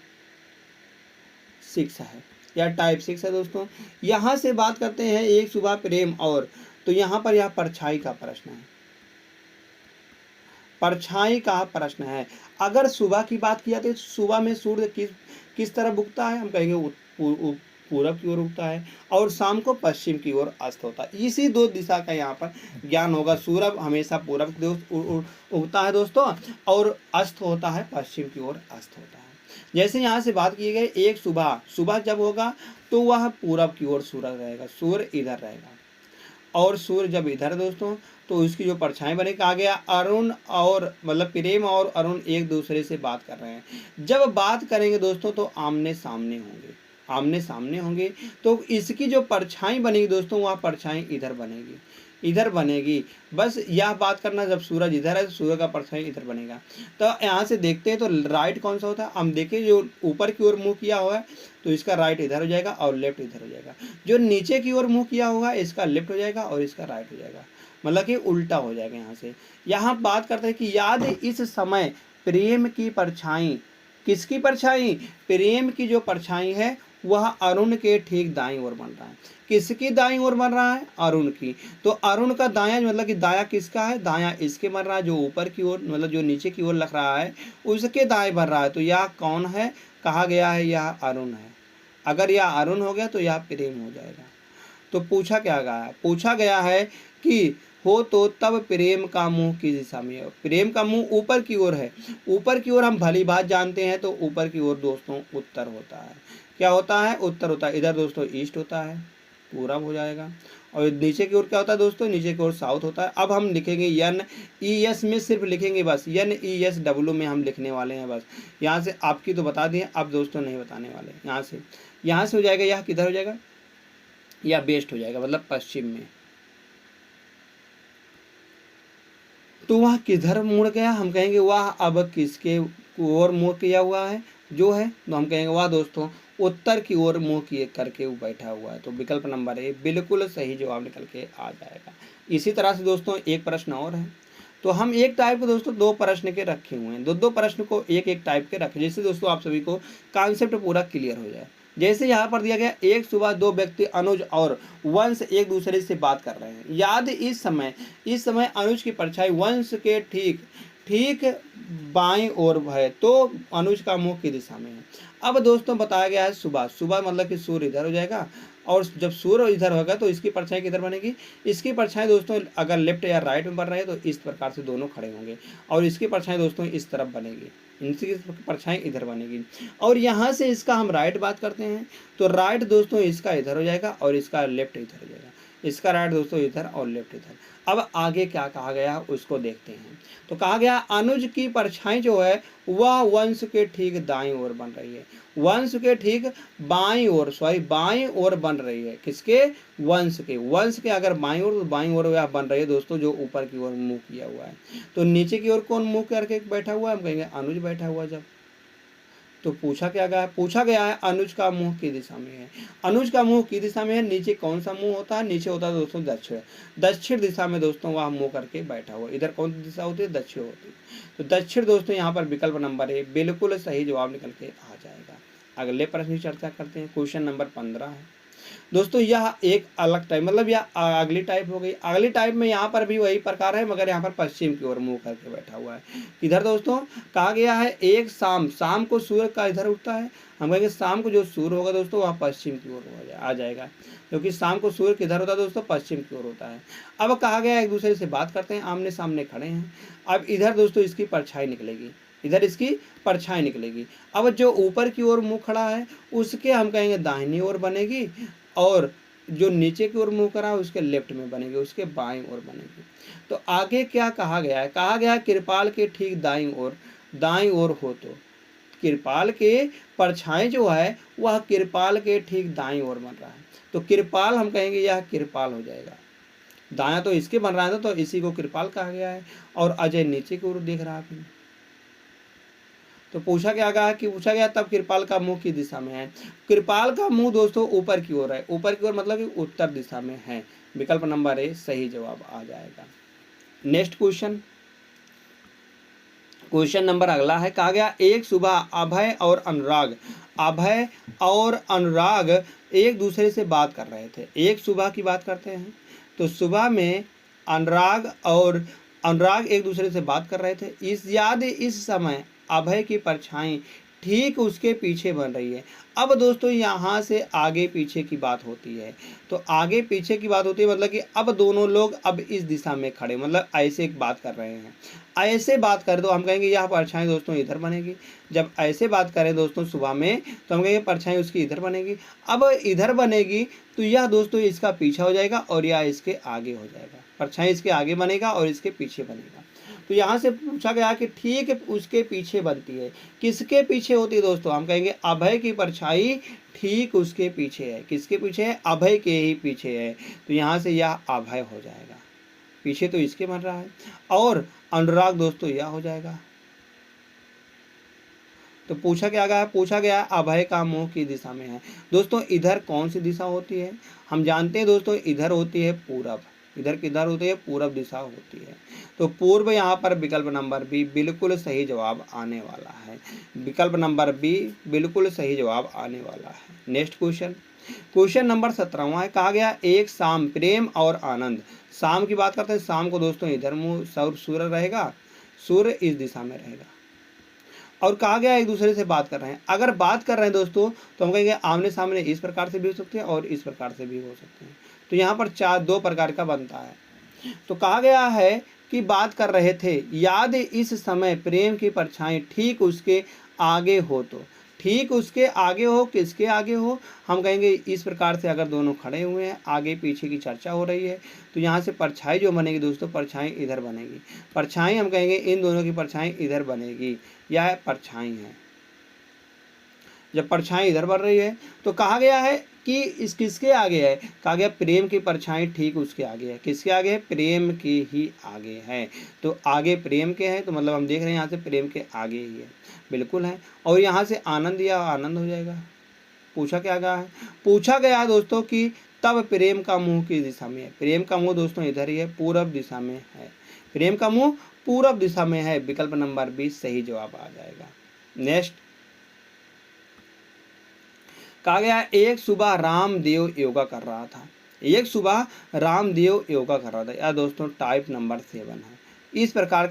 6 है, या टाइप 6 है दोस्तों। यहाँ से बात करते हैं एक सुबह प्रेम और, तो यहाँ पर यह परछाई का प्रश्न है, परछाई का प्रश्न है। अगर सुबह की बात की जाती है तो सुबह में सूर्य किस तरफ उगता है? हम कहेंगे पूरब की ओर उगता है, और शाम को पश्चिम की ओर अस्त होता है। इसी दो दिशा का यहाँ पर ज्ञान होगा। सूरज हमेशा पूरब की ओर उगता है दोस्तों, और अस्त होता है पश्चिम की ओर अस्त होता है। जैसे यहाँ से बात की गई, एक सुबह जब होगा तो वह पूरब की ओर सूरज रहेगा, सूर्य इधर रहेगा, और सूर्य जब इधर दोस्तों तो इसकी जो परछाई बने, कहा गया अरुण और, मतलब प्रेम और अरुण एक दूसरे से बात कर रहे हैं। जब बात करेंगे दोस्तों तो आमने सामने होंगे, आमने सामने होंगे, तो इसकी जो परछाई बनेगी दोस्तों, वह परछाई इधर बनेगी, इधर बनेगी। बस यह बात करना, जब सूरज इधर है तो सूर्य का परछाई इधर बनेगा। तो यहाँ से देखते हैं तो राइट कौन सा होता है? हम देखें जो ऊपर की ओर मुंह किया हुआ है तो इसका राइट इधर हो जाएगा और लेफ्ट इधर हो जाएगा। जो नीचे की ओर मुंह किया होगा इसका लेफ्ट हो जाएगा और इसका राइट हो जाएगा, मतलब कि उल्टा हो जाएगा। यहाँ से यहाँ बात करते हैं कि याद इस समय प्रेम की परछाई, किसकी परछाई? प्रेम की जो परछाई है वह अरुण के ठीक दाईं ओर बन रहा है। किसकी दाईं ओर बन रहा है? अरुण की। तो अरुण का दायां, मतलब कि दायां किसका है? दायां इसके बन रहा है, जो ऊपर की ओर, मतलब जो नीचे की ओर लग रहा है उसके दाएं बन रहा है। तो यह कौन है? कहा गया है यह अरुण है। अगर यह अरुण हो गया तो यह प्रेम हो जाएगा। तो पूछा क्या गया? पूछा गया है कि हो तो तब प्रेम का मुंह किस दिशा में है? प्रेम का मुंह ऊपर की ओर है। ऊपर की ओर हम भली बात जानते हैं, तो ऊपर की ओर दोस्तों उत्तर होता है। क्या होता है? उत्तर होता है। इधर दोस्तों ईस्ट होता है, पूरब हो जाएगा। और नीचे की ओर क्या होता है दोस्तों? नीचे की ओर साउथ होता है। अब हम लिखेंगे NES में, सिर्फ लिखेंगे बस, NESW में हम लिखने वाले हैं बस। यहाँ से आपकी तो बता दिए, अब दोस्तों नहीं बताने वाले। यहाँ से हो जाएगा, यह किधर हो जाएगा? यह बेस्ट हो जाएगा, मतलब पश्चिम में। तो वह किधर मुड़ गया? हम कहेंगे वह अब किसके ओर मुँह किया हुआ है जो है, तो हम कहेंगे वह दोस्तों उत्तर की ओर मुंह किए करके वो बैठा हुआ है। तो विकल्प नंबर ए बिल्कुल सही जवाब निकल के आ जाएगा। इसी तरह से दोस्तों एक प्रश्न और है। तो हम एक टाइप को दोस्तों दो प्रश्न के रखे हुए हैं, दो प्रश्न को एक टाइप के रखें, जिससे दोस्तों आप सभी को कॉन्सेप्ट पूरा क्लियर हो जाए। जैसे यहाँ पर दिया गया, एक सुबह दो व्यक्ति अनुज और वंश एक दूसरे से बात कर रहे हैं। याद इस समय अनुज की परछाई वंश के ठीक बाईं ओर है, तो अनुज का मुंह की दिशा में है। अब दोस्तों बताया गया है सुबह मतलब कि सूर्य इधर हो जाएगा, और जब सूर्य इधर होगा तो इसकी परछाई किधर बनेगी? इसकी परछाई दोस्तों अगर लेफ्ट या राइट में बन रहे हैं तो इस प्रकार से दोनों खड़े होंगे, और इसकी परछाई दोस्तों इस तरफ बनेगी, इनकी परछाई इधर बनेगी। और यहाँ से इसका हम राइट बात करते हैं, तो राइट दोस्तों इसका इधर हो जाएगा और इसका लेफ्ट इधर हो जाएगा। इसका राइट दोस्तों इधर और लेफ्ट इधर। अब आगे क्या कहा गया उसको देखते हैं। तो कहा गया अनुज की परछाई जो है वह वंश के ठीक दाईं ओर बन रही है, वंश के ठीक बाईं ओर, सॉरी बाईं ओर बन रही है। किसके? वंश के। वंश के अगर बाईं ओर, तो बाईं ओर वह बन रही है दोस्तों जो ऊपर की ओर मुंह किया हुआ है। तो नीचे की ओर कौन मुंह करके बैठा हुआ है? हम कहेंगे अनुज बैठा हुआ। जब तो पूछा क्या गया? पूछा गया है अनुज का मुंह की दिशा में है। अनुज का मुंह की दिशा में है। नीचे कौन सा मुंह होता है? नीचे होता है दोस्तों दक्षिण। दक्षिण दिशा में दोस्तों वह मुंह करके बैठा हुआ। इधर कौन सी दिशा होती है? दक्षिण होती है। तो दक्षिण दोस्तों यहाँ पर विकल्प नंबर ए बिल्कुल सही जवाब निकल के आ जाएगा। अगले प्रश्न की चर्चा करते हैं। क्वेश्चन नंबर 15 है दोस्तों। यह एक अलग टाइप, मतलब यह अगली टाइप हो गई। अगली टाइप में यहाँ पर भी वही प्रकार है, मगर यहाँ पर पश्चिम की ओर मुंह करके बैठा हुआ है। इधर दोस्तों कहा गया है एक शाम, शाम को सूर्य का इधर उगता है। हम कहेंगे शाम को जो सूर्य होगा दोस्तों वह पश्चिम की ओर आ जाएगा, क्योंकि शाम को सूर्य किधर होता है दोस्तों? पश्चिम की ओर होता है। अब कहा गया एक दूसरे से बात करते हैं, आमने सामने खड़े हैं। अब इधर दोस्तों इसकी परछाई निकलेगी, इधर इसकी परछाई निकलेगी। अब जो ऊपर की ओर मुंह खड़ा है उसके हम कहेंगे दाहिनी ओर बनेगी, और जो नीचे की ओर मुंह करा है उसके लेफ्ट में बनेगी, उसके बाईं ओर बनेगी। तो आगे क्या कहा गया है? कहा गया है कृपाल के ठीक दाईं ओर हो। तो कृपाल के परछाई जो है वह कृपाल के ठीक दाईं ओर बन रहा है। तो कृपाल हम कहेंगे यह कृपाल हो जाएगा। दायां तो इसके बन रहा है तो इसी को कृपाल कहा गया है। और अजय नीचे की ओर देख रहा है। तो पूछा गया तब कृपाल का मुंह की दिशा में है। कृपाल का मुंह दोस्तों ऊपर की ओर है। ऊपर की ओर मतलब कि उत्तर दिशा में है। विकल्प नंबर ए सही जवाब आ जाएगा। नेक्स्ट क्वेश्चन, क्वेश्चन नंबर अगला है। कहा गया एक सुबह अभय और अनुराग एक दूसरे से बात कर रहे थे। एक सुबह की बात करते हैं। तो सुबह में अनुराग एक दूसरे से बात कर रहे थे। इस समय अभय की परछाई ठीक उसके पीछे बन रही है। अब दोस्तों यहाँ से आगे पीछे की बात होती है। तो आगे पीछे की बात होती है मतलब कि अब दोनों लोग अब इस दिशा में खड़े, मतलब ऐसे एक बात कर रहे हैं। ऐसे बात करें तो हम कहेंगे यह परछाई दोस्तों इधर बनेगी। जब ऐसे बात करें दोस्तों सुबह में तो हम कहेंगे परछाई उसकी इधर बनेगी। अब इधर बनेगी तो यह दोस्तों इसका पीछा हो जाएगा और यह इसके आगे हो जाएगा। परछाई इसके आगे बनेगा और इसके पीछे बनेगा। तो यहाँ से पूछा गया कि ठीक उसके पीछे बनती है। किसके पीछे होती है दोस्तों? हम कहेंगे अभय की परछाई ठीक उसके पीछे है। किसके पीछे है? अभय के ही पीछे है। तो यहाँ से यह अभय हो जाएगा। पीछे तो इसके बन रहा है। और अनुराग दोस्तों यह हो जाएगा। तो पूछा गया अभय का मुंह की दिशा में है। दोस्तों इधर कौन सी दिशा होती है? हम जानते हैं दोस्तों इधर होती है पूरब। इधर किधर होती है? पूरब दिशा होती है। तो पूर्व यहाँ पर विकल्प नंबर बी बिल्कुल सही जवाब आने वाला है। विकल्प नंबर बी बिल्कुल सही जवाब आने वाला है। नेक्स्ट क्वेश्चन, क्वेश्चन नंबर 17वां है। कहा गया एक शाम प्रेम और आनंद। शाम की बात करते हैं। शाम को दोस्तों इधर मुंह सूर्य रहेगा, सूर्य इस दिशा में रहेगा। और कहा गया एक दूसरे से बात कर रहे हैं। अगर बात कर रहे हैं दोस्तों तो हम कहेंगे आमने सामने इस प्रकार से भी हो सकते हैं और इस प्रकार से भी हो सकते हैं। तो यहाँ पर दो प्रकार का बनता है। तो कहा गया है कि बात कर रहे थे, याद इस समय प्रेम की परछाई ठीक उसके आगे हो। तो ठीक उसके आगे हो, किसके आगे हो? हम कहेंगे इस प्रकार से अगर दोनों खड़े हुए हैं, आगे पीछे की चर्चा हो रही है, तो यहाँ से परछाई जो बनेगी दोस्तों, परछाई इधर बनेगी। परछाई हम कहेंगे इन दोनों की परछाई इधर बनेगी। यह परछाई है। जब परछाई इधर बढ़ रही है तो कहा गया है कि इस किसके आगे है? कहा गया प्रेम की परछाई ठीक उसके आगे है। किसके आगे है? प्रेम के ही आगे है। तो आगे प्रेम के है तो मतलब हम देख रहे हैं यहाँ से प्रेम के आगे ही है, बिल्कुल है। और यहाँ से आनंद या आनंद हो जाएगा। पूछा क्या गया है? पूछा गया है दोस्तों कि तब प्रेम का मुंह किस दिशा में है? प्रेम का मुंह दोस्तों इधर ही है, पूरब दिशा में है। प्रेम का मुंह पूरब दिशा में है। विकल्प नंबर 20 सही जवाब आ जाएगा। नेक्स्ट, कहा गया एक सुबह रामदेव योगा कर रहा था। एक सुबह रामदेव योगा कर रहा था। यह दोस्तों टाइप नंबर 7 है। इस प्रकार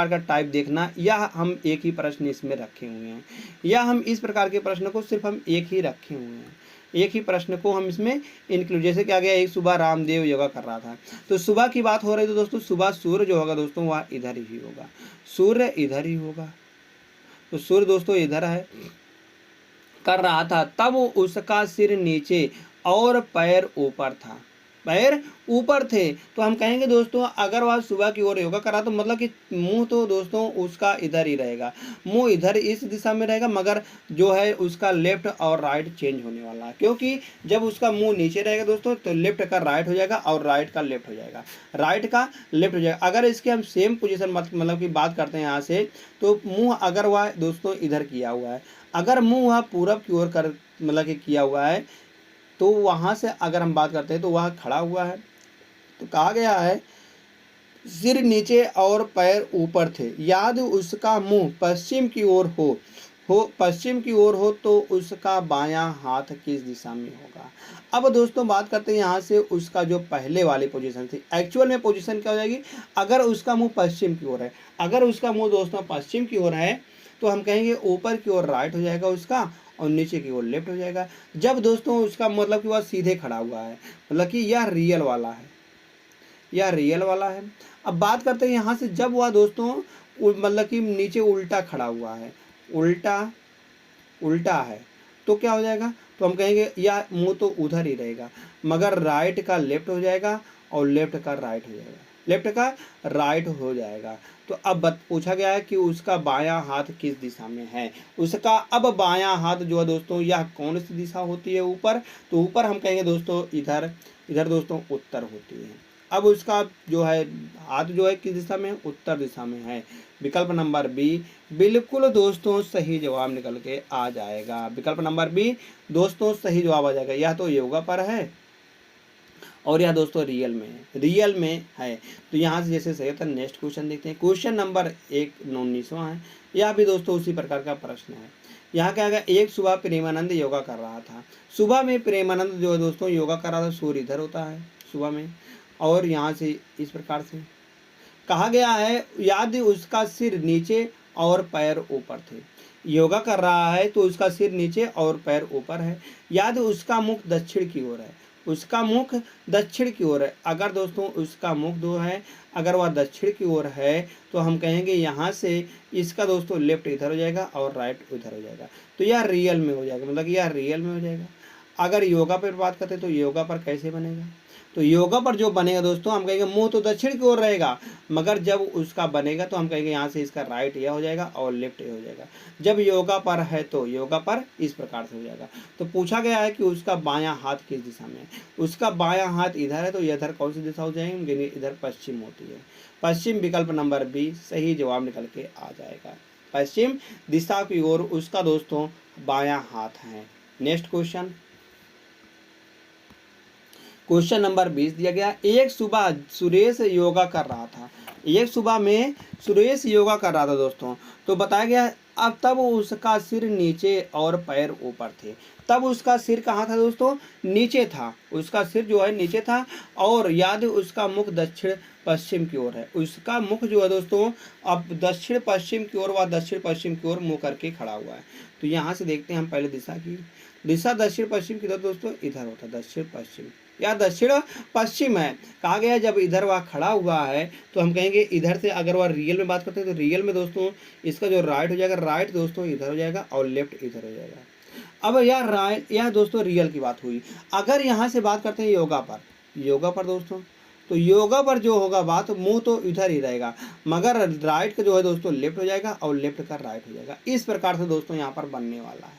का टाइप देखना, यह हम एक ही प्रश्न इसमें रखे हुए हैं। या हम इस प्रकार के प्रश्न को सिर्फ हम एक ही रखे हुए हैं। एक ही प्रश्न को हम इसमें इंक्लूड, जैसे क्या गया एक सुबह रामदेव योगा कर रहा था। तो सुबह की बात हो रही तो दोस्तों सुबह सूर्य जो होगा दोस्तों वह इधर ही होगा। सूर्य इधर ही होगा। तो सूर्य दोस्तों इधर है, कर रहा था, तब उसका सिर नीचे और पैर ऊपर था। पैर ऊपर थे। तो हम कहेंगे दोस्तों अगर वह सुबह की ओर योगा कर रहा तो मतलब कि मुंह तो दोस्तों उसका इधर ही रहेगा, मुंह इधर इस दिशा में रहेगा, मगर जो है उसका लेफ्ट और राइट चेंज होने वाला है, क्योंकि जब उसका मुंह नीचे रहेगा दोस्तों तो लेफ्ट का राइट हो जाएगा और राइट का लेफ्ट हो जाएगा, राइट का लेफ्ट हो जाएगा। अगर इसके हम सेम पोजीशन मतलब की बात करते हैं यहाँ से, तो मुंह अगर वह दोस्तों इधर किया हुआ है, अगर मुंह वह पूरब की ओर कर मतलब कि किया हुआ है, तो वहाँ से अगर हम बात करते हैं तो वह खड़ा हुआ है। तो कहा गया है सिर नीचे और पैर ऊपर थे, याद उसका मुंह पश्चिम की ओर हो पश्चिम की ओर हो तो उसका बायां हाथ किस दिशा में होगा। अब दोस्तों बात करते हैं यहाँ से उसका जो पहले वाली पोजीशन थी, एक्चुअल में पोजीशन क्या हो जाएगी, अगर उसका मुंह पश्चिम की ओर है, अगर उसका मुंह दोस्तों पश्चिम की ओर है तो हम कहेंगे ऊपर की ओर राइट हो जाएगा उसका और नीचे की ओर लेफ्ट हो जाएगा। जब दोस्तों उसका मतलब कि वह सीधे खड़ा हुआ है, मतलब कि यह रियल वाला है, यह रियल वाला है। अब बात करते हैं यहाँ से जब वह दोस्तों मतलब कि नीचे उल्टा खड़ा हुआ है, उल्टा उल्टा है, तो क्या हो जाएगा, तो हम कहेंगे यह मुंह तो उधर ही रहेगा, मगर राइट का लेफ्ट हो जाएगा और लेफ्ट का राइट हो जाएगा, लेफ्ट का राइट हो जाएगा। तो अब पूछा गया है कि उसका बायां हाथ किस दिशा में है, उसका अब बायां हाथ जो है दोस्तों यह कौन सी दिशा होती है ऊपर, तो ऊपर हम कहेंगे दोस्तों इधर, इधर दोस्तों उत्तर होती है। अब उसका जो है हाथ जो है किस दिशा में, उत्तर दिशा में है। विकल्प नंबर बी बिल्कुल दोस्तों सही जवाब निकल के आ जाएगा, विकल्प नंबर बी दोस्तों सही जवाब आ जाएगा। यह तो योगा पर है और यह दोस्तों रियल में है, रियल में है। तो यहाँ से जैसे सही होता है। नेक्स्ट क्वेश्चन देखते हैं, क्वेश्चन नंबर 19वां है, यह भी दोस्तों उसी प्रकार का प्रश्न है। यहाँ क्या है, एक सुबह प्रेमानंद योगा कर रहा था, सुबह में प्रेमानंद जो है दोस्तों योगा कर रहा था, सूर्य इधर होता है सुबह में, और यहाँ से इस प्रकार से कहा गया है याद उसका सिर नीचे और पैर ऊपर थे, योगा कर रहा है तो उसका सिर नीचे और पैर ऊपर है, याद उसका मुख दक्षिण की ओर है, उसका मुख दक्षिण की ओर है। अगर दोस्तों उसका मुख जो है अगर वह दक्षिण की ओर है तो हम कहेंगे यहाँ से इसका दोस्तों लेफ्ट इधर हो जाएगा और राइट उधर हो जाएगा, तो यह रियल में हो जाएगा, मतलब यह रियल में हो जाएगा। अगर योगा पर बात करते तो योगा पर कैसे बनेगा, तो योगा पर जो बनेगा दोस्तों हम कहेंगे मुंह तो दक्षिण की ओर रहेगा, मगर जब उसका बनेगा तो हम कहेंगे यहाँ से इसका राइट यह हो जाएगा और लेफ्ट ये हो जाएगा। जब योगा पर है तो योगा पर इस प्रकार से हो जाएगा। तो पूछा गया है कि उसका बायां हाथ किस दिशा में है, उसका बायां हाथ इधर है, तो इधर कौन सी दिशा हो जाएगी, इधर पश्चिम होती है, पश्चिम, विकल्प नंबर बी सही जवाब निकल के आ जाएगा। पश्चिम दिशा की ओर उसका दोस्तों बायां हाथ है। नेक्स्ट क्वेश्चन, क्वेश्चन नंबर 20 दिया गया, एक सुबह सुरेश योगा कर रहा था, एक सुबह में सुरेश योगा कर रहा था दोस्तों, तो बताया गया अब तब उसका सिर नीचे और पैर ऊपर थे, तब उसका सिर कहाँ था दोस्तों, नीचे था, उसका सिर जो है नीचे था, और याद उसका मुख दक्षिण पश्चिम की ओर है, उसका मुख जो है दोस्तों अब दक्षिण पश्चिम की ओर, वह दक्षिण पश्चिम की ओर मुँह करके खड़ा हुआ है। तो यहाँ से देखते हैं हम पहले दिशा की, दिशा दक्षिण पश्चिम की दोस्तों इधर होता है, दक्षिण पश्चिम या दक्षिण पश्चिम है। कहा गया जब इधर वह खड़ा हुआ है तो हम कहेंगे इधर से, अगर वह रियल में बात करते हैं तो रियल में दोस्तों इसका जो राइट हो जाएगा, राइट दोस्तों इधर हो जाएगा और लेफ्ट इधर हो जाएगा। अब यह राइट, यह दोस्तों रियल की बात हुई। अगर यहाँ से बात करते हैं योगा पर, योगा पर दोस्तों, तो योगा पर जो होगा बात, मुंह तो इधर ही रहेगा, मगर राइट का जो है दोस्तों लेफ्ट हो जाएगा और लेफ्ट का राइट हो जाएगा। इस प्रकार से दोस्तों यहाँ पर बनने वाला है।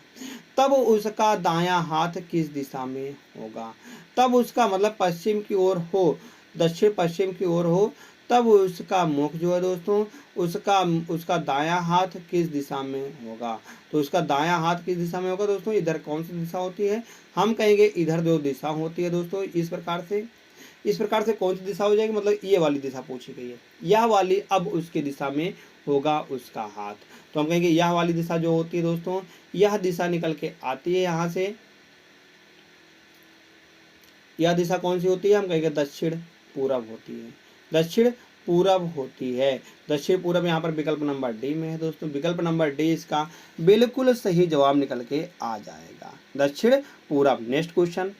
तब उसका दायां हाथ किस दिशा में होगा, तब उसका मतलब पश्चिम की ओर हो, दक्षिण पश्चिम की ओर हो, तब उसका मुख जो है दोस्तों उसका दायां हाथ किस दिशा में होगा, तो उसका दायां हाथ किस दिशा में होगा दोस्तों, इधर कौन सी दिशा होती है, हम कहेंगे इधर जो दिशा होती है दोस्तों, इस प्रकार से, इस प्रकार से कौन सी दिशा हो जाएगी, मतलब ये वाली दिशा पूछी गई है, यह वाली अब उसकी दिशा में होगा उसका हाथ। तो हम कहेंगे यह वाली दिशा जो होती है दोस्तों, यह दिशा निकल के आती है यहाँ से, यह दिशा कौन सी होती है, हम कहेंगे दक्षिण पूरब होती है, दक्षिण पूरब होती है, दक्षिण पूरब यहाँ पर विकल्प नंबर डी में है दोस्तों, विकल्प नंबर डी इसका बिल्कुल सही जवाब निकल के आ जाएगा, दक्षिण पूरब। नेक्स्ट क्वेश्चन,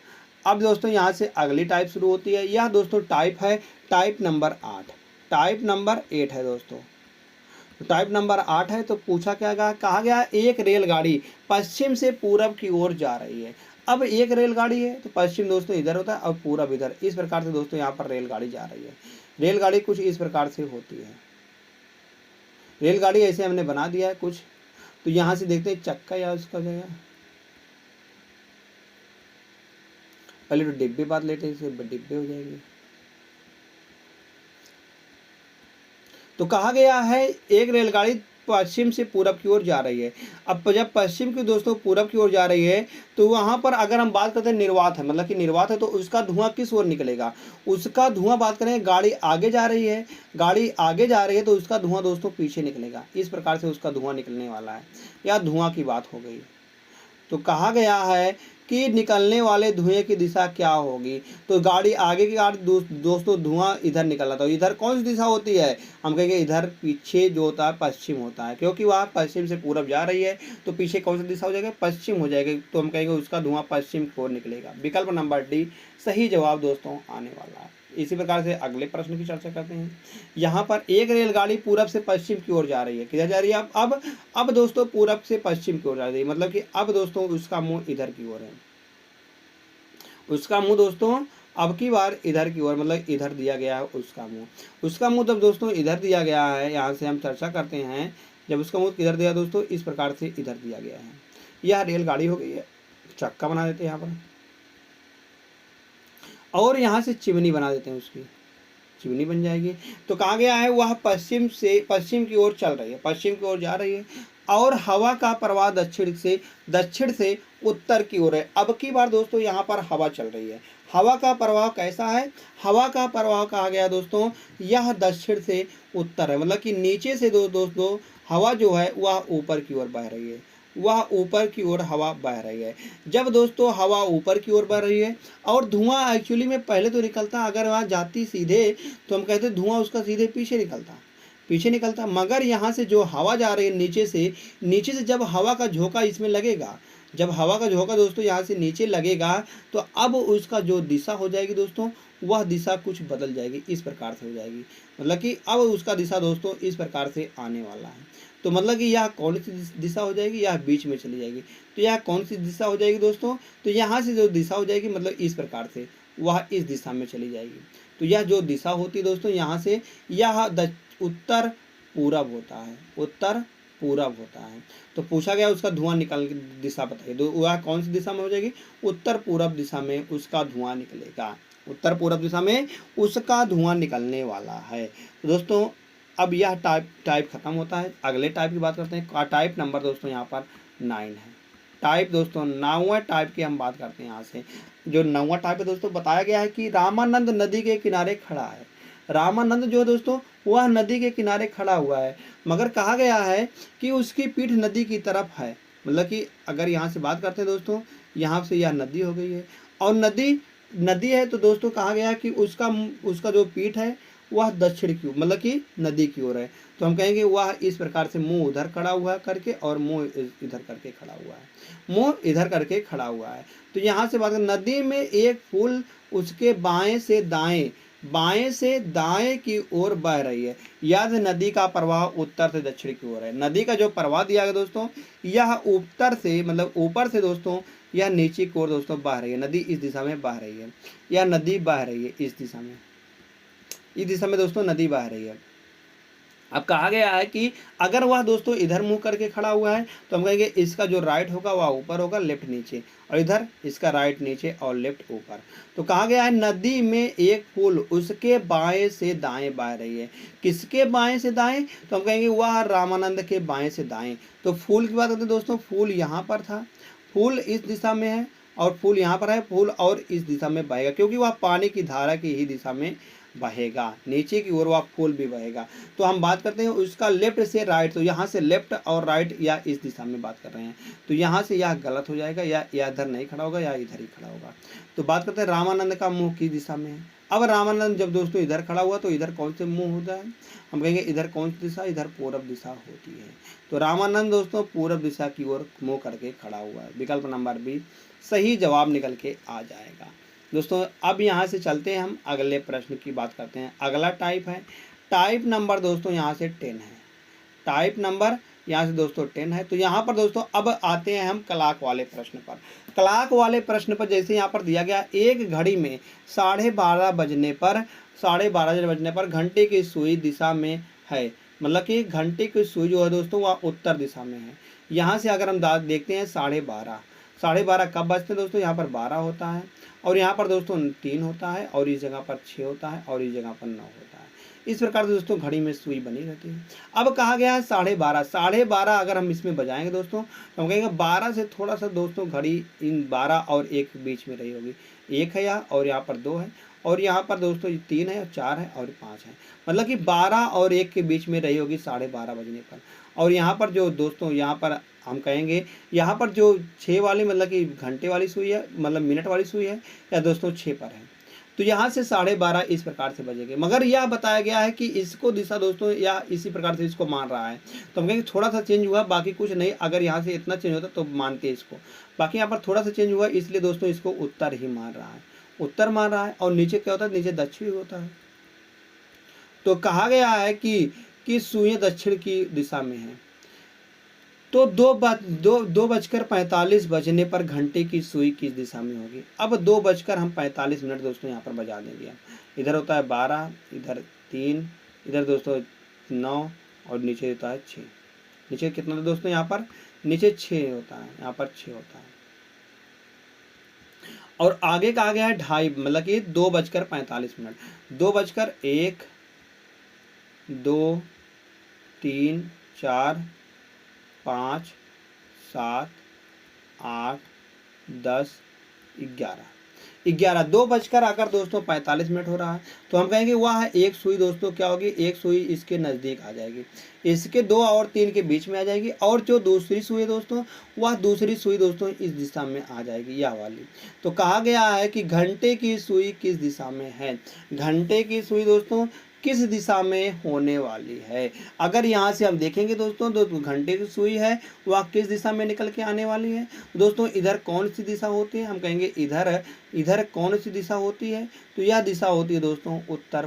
अब दोस्तों यहाँ से अगली टाइप शुरू होती है, यह दोस्तों टाइप है टाइप नंबर 8, टाइप नंबर 8 है दोस्तों, टाइप नंबर 8 है। तो पूछा क्या गया, कहा गया एक रेलगाड़ी पश्चिम से पूरब की ओर जा रही है। अब एक रेलगाड़ी है तो पश्चिम दोस्तों इधर होता है और पूरब इधर। इस प्रकार से दोस्तों यहाँ पर रेलगाड़ी जा रही है। रेलगाड़ी कुछ इस प्रकार से होती है। रेलगाड़ी ऐसे हमने बना दिया है कुछ। तो यहाँ से देखते हैं चक्का या उसका जगह, पहले तो डिब्बे बात लेते हैं, इससे डिब्बे हो जाएगी। तो कहा गया है एक रेलगाड़ी पश्चिम से पूरब की ओर जा रही है। अब जब पश्चिम की दोस्तों पूरब की ओर जा रही है तो वहां पर अगर हम बात करते हैं निर्वात है, मतलब कि निर्वात है, तो उसका धुआं किस ओर निकलेगा? उसका धुआं बात करें, गाड़ी आगे जा रही है, गाड़ी आगे जा रही है तो उसका धुआं दोस्तों पीछे निकलेगा। इस प्रकार से उसका धुआं निकलने वाला है, या धुआं की बात हो गई। तो कहा गया है कि निकलने वाले धुएं की दिशा क्या होगी? तो गाड़ी आगे की गाड़ी दोस्तों धुआं इधर निकल रहा था, इधर कौन सी दिशा होती है? हम कहेंगे इधर पीछे जो होता है पश्चिम होता है, क्योंकि वह पश्चिम से पूरब जा रही है तो पीछे कौन सी दिशा हो जाएगी? पश्चिम हो जाएगी। तो हम कहेंगे उसका धुआं पश्चिम की ओर निकलेगा। विकल्प नंबर डी सही जवाब दोस्तों आने वाला है। इसी प्रकार से अगले प्रश्न की चर्चा करते हैं। यहाँ पर एक रेलगाड़ी पूरब से पश्चिम की ओर जा रही है। किधर जा रही है? अब दोस्तों पूरब से पश्चिम की ओर जा रही है, मतलब कि अब दोस्तों उसका मुंह इधर की ओर है। उसका मुंह दोस्तों अब की बार इधर की ओर, मतलब इधर दिया गया है उसका मुंह। उसका मुंह जब दोस्तों इधर दिया गया है, यहाँ से हम चर्चा करते हैं, जब उसका मुंह किधर दिया दोस्तों, इस प्रकार से इधर दिया गया है। यह रेलगाड़ी हो गई है। चक्का बना देते हैं यहाँ पर, और यहाँ से चिमनी बना देते हैं, उसकी चिमनी बन जाएगी। तो कहा गया है वह पश्चिम की ओर चल रही है, पश्चिम की ओर जा रही है, और हवा का प्रवाह दक्षिण से उत्तर की ओर है। अब की बार दोस्तों यहाँ पर हवा चल रही है। हवा का प्रवाह कैसा है? हवा का प्रवाह कहा गया दोस्तों यह दक्षिण से उत्तर है, मतलब कि नीचे से दोस्तों हवा जो है वह ऊपर की ओर बह रही है, वह ऊपर की ओर हवा बह रही है। जब दोस्तों हवा ऊपर की ओर बह रही है और धुआं एक्चुअली में पहले तो निकलता, अगर वहाँ जाती सीधे तो हम कहते धुआं उसका सीधे पीछे निकलता, मगर यहाँ से जो हवा जा रही है नीचे से जब हवा का झोंका इसमें लगेगा, जब हवा का झोंका दोस्तों यहाँ से नीचे लगेगा तो अब उसका जो दिशा हो जाएगी दोस्तों, वह दिशा कुछ बदल जाएगी, इस प्रकार से हो जाएगी। मतलब कि अब उसका दिशा दोस्तों इस प्रकार से आने वाला है। तो मतलब कि यह कौन सी दिशा हो जाएगी? यह बीच में चली जाएगी। तो यह कौन सी दिशा हो जाएगी दोस्तों? तो यहाँ से जो दिशा हो जाएगी, मतलब इस प्रकार से वह इस दिशा में चली जाएगी। तो यह जो दिशा होती है दोस्तों, यहाँ से यह उत्तर पूरब होता है, उत्तर पूरब होता है। तो पूछा गया उसका धुआं निकल दिशा बताइए, तो वह कौन सी दिशा में हो जाएगी? उत्तर पूरब दिशा में उसका धुआं निकलेगा, उत्तर पूरब दिशा में उसका धुआं निकलने वाला है। तो दोस्तों अब यह टाइप खत्म होता है। अगले टाइप की बात करते हैं। टाइप नंबर दोस्तों यहाँ पर 9 है। टाइप दोस्तों 9वां टाइप की हम बात करते हैं। यहाँ से जो 9वां टाइप है दोस्तों, बताया गया है कि रामानंद नदी के किनारे खड़ा है। रामानंद जो दोस्तों वह नदी के किनारे खड़ा हुआ है, मगर कहा गया है कि उसकी पीठ नदी की तरफ है। मतलब कि अगर यहाँ से बात करते हैं दोस्तों, यहाँ से यह नदी हो गई है और नदी है, तो दोस्तों कहा गया कि उसका जो पीठ है वह दक्षिण की, मतलब कि नदी की ओर है। तो हम कहेंगे वह इस प्रकार से मुंह उधर खड़ा हुआ है करके, और मुंह इधर करके खड़ा हुआ है, मुंह इधर करके खड़ा हुआ है। तो यहाँ से बात करें, नदी में एक फूल उसके बाएं से दाएं की ओर बह रही है। याद है नदी का प्रवाह उत्तर से दक्षिण की ओर है। नदी का जो प्रवाह दिया गया दोस्तों, यह उत्तर से, मतलब ऊपर से दोस्तों यह नीचे की ओर दोस्तों बह रही है। नदी इस दिशा में बह रही है, यह नदी बह रही है इस दिशा में दोस्तों नदी बह रही है। अब कहा गया है कि अगर वह दोस्तों इधर मुंह करके खड़ा हुआ है तो हम कहेंगे इसका जो राइट होगा वह ऊपर होगा, लेफ्ट नीचे, और इधर इसका राइट नीचे और लेफ्ट ऊपर। तो कहा गया है नदी में एक फूल उसके बाएं से दाएं बह रही है। किसके बाएं से दाएं? तो हम कहेंगे वह रामानंद के बाएं से दाएं। तो फूल की बात करते हैं दोस्तों, फूल यहाँ पर था, फूल इस दिशा में है और फूल यहाँ पर है, फूल और इस दिशा में बहेगा, क्योंकि वह पानी की धारा की ही दिशा में बहेगा, नीचे की ओर वह फूल भी बहेगा। तो हम बात करते हैं उसका लेफ्ट से राइट, तो यहाँ से लेफ्ट और राइट या इस दिशा में बात कर रहे हैं, तो यहाँ से यह गलत हो जाएगा, या इधर नहीं खड़ा होगा या इधर ही खड़ा होगा। तो बात करते हैं रामानंद का मुंह किस दिशा में है। अब रामानंद जब दोस्तों इधर खड़ा हुआ तो इधर कौन से मुंह होता है? हम कहेंगे इधर कौन सी दिशा? इधर पूरब दिशा होती है। तो रामानंद दोस्तों पूरब दिशा की ओर मुंह करके खड़ा हुआ है। विकल्प नंबर बी सही जवाब निकल के आ जाएगा। दोस्तों अब यहाँ से चलते हैं, हम अगले प्रश्न की बात करते हैं। अगला टाइप है टाइप नंबर दोस्तों यहाँ से 10 है। टाइप नंबर यहाँ से दोस्तों 10 है। तो यहाँ पर दोस्तों अब आते हैं हम क्लॉक वाले प्रश्न पर। क्लॉक वाले प्रश्न पर जैसे यहाँ पर दिया गया, एक घड़ी में 12:30 बजने पर घंटे की सुई दिशा में है, मतलब कि घंटे की सुई जो है दोस्तों वह उत्तर दिशा में है। यहाँ से अगर हम देखते हैं 12:30 कब बजते हैं दोस्तों, यहाँ पर 12 होता है और यहाँ पर दोस्तों 3 होता है और इस जगह पर 6 होता है और इस जगह पर 9 होता है। इस प्रकार से दोस्तों घड़ी में सुई बनी रहती है। अब कहा गया है 12:30 अगर हम इसमें बजाएंगे दोस्तों तो हम कहेंगे 12 से थोड़ा सा दोस्तों घड़ी इन 12 और 1 के बीच में रही होगी। 1 है यहाँ और यहाँ पर 2 है और यहाँ पर दोस्तों 3 है और 4 है और 5 है, मतलब कि 12 और 1 के बीच में रही होगी 12:30 बजने पर। और यहाँ पर जो दोस्तों यहाँ पर हम कहेंगे यहाँ पर जो 6 वाली मतलब कि घंटे वाली सुई है, मतलब मिनट वाली सुई है या दोस्तों 6 पर है, तो यहाँ से 12:30 इस प्रकार से बजेंगे। मगर यह बताया गया है कि इसको दिशा दोस्तों या इसी प्रकार से इसको मान रहा है, तो हम कहेंगे थोड़ा सा चेंज हुआ, बाकी कुछ नहीं। अगर यहाँ से इतना चेंज होता तो मानते इसको, बाकी यहाँ पर थोड़ा सा चेंज हुआ इसलिए दोस्तों इसको उत्तर ही मान रहा है, उत्तर मान रहा है। और नीचे क्या होता है, नीचे दक्षिण होता है। तो कहा गया है कि सुई दक्षिण की दिशा में है। तो 2:45 बजने पर घंटे की सुई किस दिशा में होगी। अब 2:45 दोस्तों यहाँ पर बजा देंगे। इधर होता है 12, इधर 3, इधर दोस्तों 9 और नीचे होता है 6। नीचे कितना था दोस्तों, यहाँ पर नीचे 6 होता है, यहाँ पर 6 होता है। और आगे कहा गया है 2:30, मतलब कि 2:45। 2:1, 2, 3, 4, 5, 7, 8, 10, 11। 2 आकर दोस्तों 45 हो रहा है, तो हम कहेंगे वह एक सुई दोस्तों क्या होगी, एक सुई इसके नज़दीक आ जाएगी, इसके 2 और 3 के बीच में आ जाएगी। और जो दूसरी सुई दोस्तों वह दूसरी सुई दोस्तों इस दिशा में आ जाएगी, यह वाली। तो कहा गया है कि घंटे की सुई किस दिशा में है, घंटे की सुई दोस्तों किस दिशा में होने वाली है। अगर यहाँ से हम देखेंगे दोस्तों तो घंटे की सुई है वह किस दिशा में निकल के आने वाली है दोस्तों, इधर कौन सी दिशा होती है, हम कहेंगे इधर कौन सी दिशा होती है, तो यह दिशा होती है दोस्तों उत्तर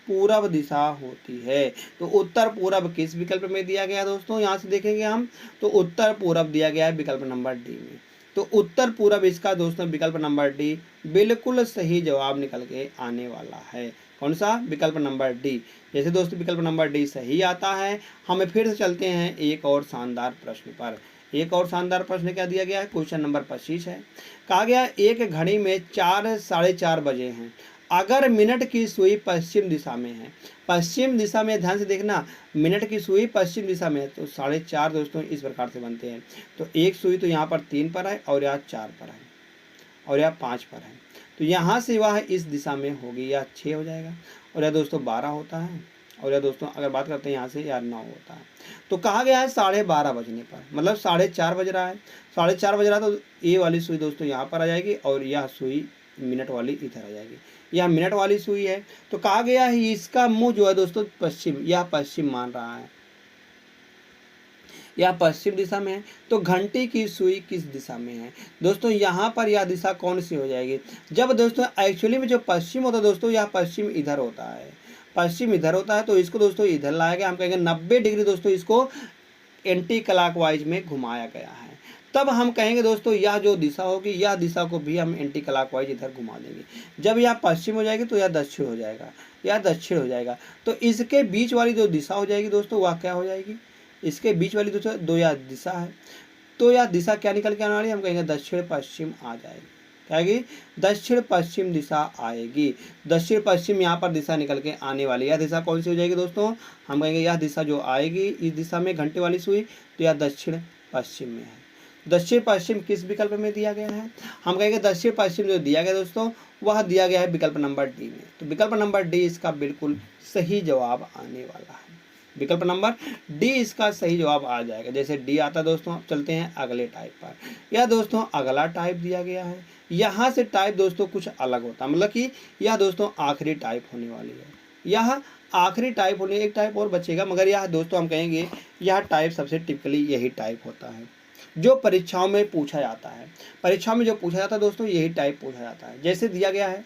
पूरब दिशा होती है। तो उत्तर पूरब किस विकल्प में दिया गया दोस्तों, यहाँ से देखेंगे हम तो उत्तर पूरब दिया गया है विकल्प नंबर डी में। तो उत्तर पूरब इसका दोस्तों विकल्प नंबर डी बिल्कुल सही जवाब निकल के आने वाला है। कौन सा, विकल्प नंबर डी। जैसे दोस्तों विकल्प नंबर डी सही आता है, हमें फिर से चलते हैं एक और शानदार प्रश्न पर। एक और शानदार प्रश्न क्या दिया गया है, क्वेश्चन नंबर 25 है। कहा गया एक घड़ी में 4 साढ़े 4 बजे हैं, अगर मिनट की सुई पश्चिम दिशा में है, पश्चिम दिशा में ध्यान से देखना, मिनट की सुई पश्चिम दिशा में है, तो 4:30 दोस्तों इस प्रकार से बनते हैं। तो एक सुई तो यहाँ पर 3 पर है और यहाँ 4 पर है और यहाँ 5 पर है, तो यहाँ से वह इस दिशा में होगी, या 6 हो जाएगा और यह दोस्तों 12 होता है और यह दोस्तों अगर बात करते हैं यहाँ से यार 9 होता है। तो कहा गया है 12:30 बजने पर, मतलब 4:30 बज रहा है, 4:30 बज रहा है, तो ये वाली सुई दोस्तों यहाँ पर आ जाएगी और यह सुई मिनट वाली इधर आ जाएगी, यह मिनट वाली सुई है। तो कहा गया है इसका मुंह जो है दोस्तों पश्चिम, यह पश्चिम मान रहा है, यह पश्चिम दिशा में है। तो घंटे की सुई किस दिशा में है दोस्तों, यहाँ पर यह दिशा कौन सी हो जाएगी, जब दोस्तों एक्चुअली में जो पश्चिम होता है दोस्तों, यह पश्चिम इधर होता है, पश्चिम इधर होता है, तो इसको दोस्तों इधर लाया गया, हम कहेंगे 90 डिग्री दोस्तों इसको एंटी क्लॉकवाइज में घुमाया गया है। तब हम कहेंगे दोस्तों यह जो दिशा होगी, यह दिशा को भी हम एंटी क्लॉकवाइज इधर घुमा देंगे। जब यह पश्चिम हो जाएगी तो यह दक्षिण हो जाएगा, यह दक्षिण हो जाएगा। तो इसके बीच वाली जो दिशा हो जाएगी दोस्तों वह क्या हो जाएगी, इसके बीच वाली दोस्तों दो यह दिशा है, तो यह दिशा क्या निकल के आने वाली है, हम कहेंगे दक्षिण पश्चिम आ जाएगी, क्या आएगी, दक्षिण पश्चिम दिशा आएगी। दक्षिण पश्चिम यहाँ पर दिशा निकल के आने वाली, यह दिशा कौन सी हो जाएगी दोस्तों, हम कहेंगे यह दिशा जो आएगी इस दिशा में घंटे वाली सुई, तो यह दक्षिण पश्चिम में है। दक्षिण पश्चिम किस विकल्प में दिया गया है, हम कहेंगे दक्षिण पश्चिम जो दिया गया दोस्तों वह दिया गया है विकल्प नंबर डी में। तो विकल्प नंबर डी इसका बिल्कुल सही जवाब आने वाला है, विकल्प नंबर डी इसका सही जवाब आ जाएगा। जैसे डी आता दोस्तों, चलते हैं अगले टाइप पर। यह दोस्तों अगला टाइप दिया गया है, यहाँ से टाइप दोस्तों कुछ अलग होता है, मतलब कि यह दोस्तों आखिरी टाइप होने वाली है, यह आखिरी टाइप होने, एक टाइप और बचेगा, मगर यह दोस्तों हम कहेंगे यह टाइप सबसे टिपिकली यही टाइप होता है जो परीक्षाओं में पूछा जाता है। परीक्षाओं में जो पूछा जाता है दोस्तों यही टाइप पूछा जाता है। जैसे दिया गया है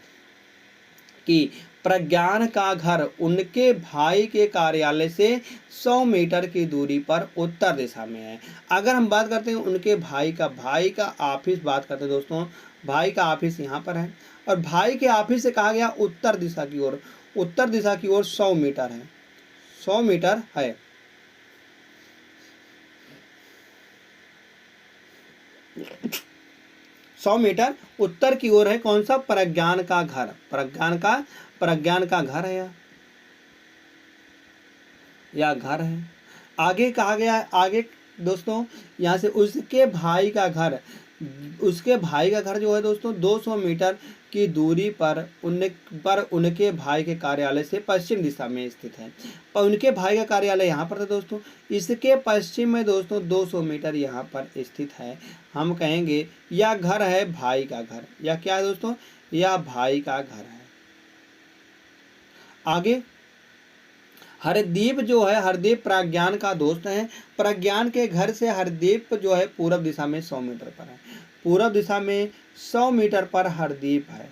कि प्रज्ञान का घर उनके भाई के कार्यालय से 100 मीटर की दूरी पर उत्तर दिशा में है। अगर हम बात करते हैं उनके भाई का ऑफिस बात करते हैं दोस्तों, भाई का ऑफिस यहाँ पर है और भाई के ऑफिस से कहा गया उत्तर दिशा की ओर, उत्तर दिशा की ओर 100 मीटर है, 100 मीटर है। 100 मीटर उत्तर की ओर है कौन सा? प्रज्ञान का घर, प्रज्ञान का घर है या घर है। आगे कहा गया है, आगे दोस्तों यहाँ से उसके भाई का घर, उसके भाई का घर जो है दोस्तों 200 मीटर की दूरी पर उनके भाई के कार्यालय से पश्चिम दिशा में स्थित है। और उनके भाई का कार्यालय यहाँ पर था दोस्तों, इसके पश्चिम में दोस्तों 200 मीटर यहाँ पर स्थित है। हम कहेंगे यह घर है भाई का घर, या क्या है दोस्तों? यह भाई का घर है। आगे हरदीप जो है, हरदीप प्रज्ञान का दोस्त है। प्रज्ञान के घर से हरदीप जो है पूरब दिशा में 100 मीटर पर है, पूरब दिशा में 100 मीटर पर हरदीप है,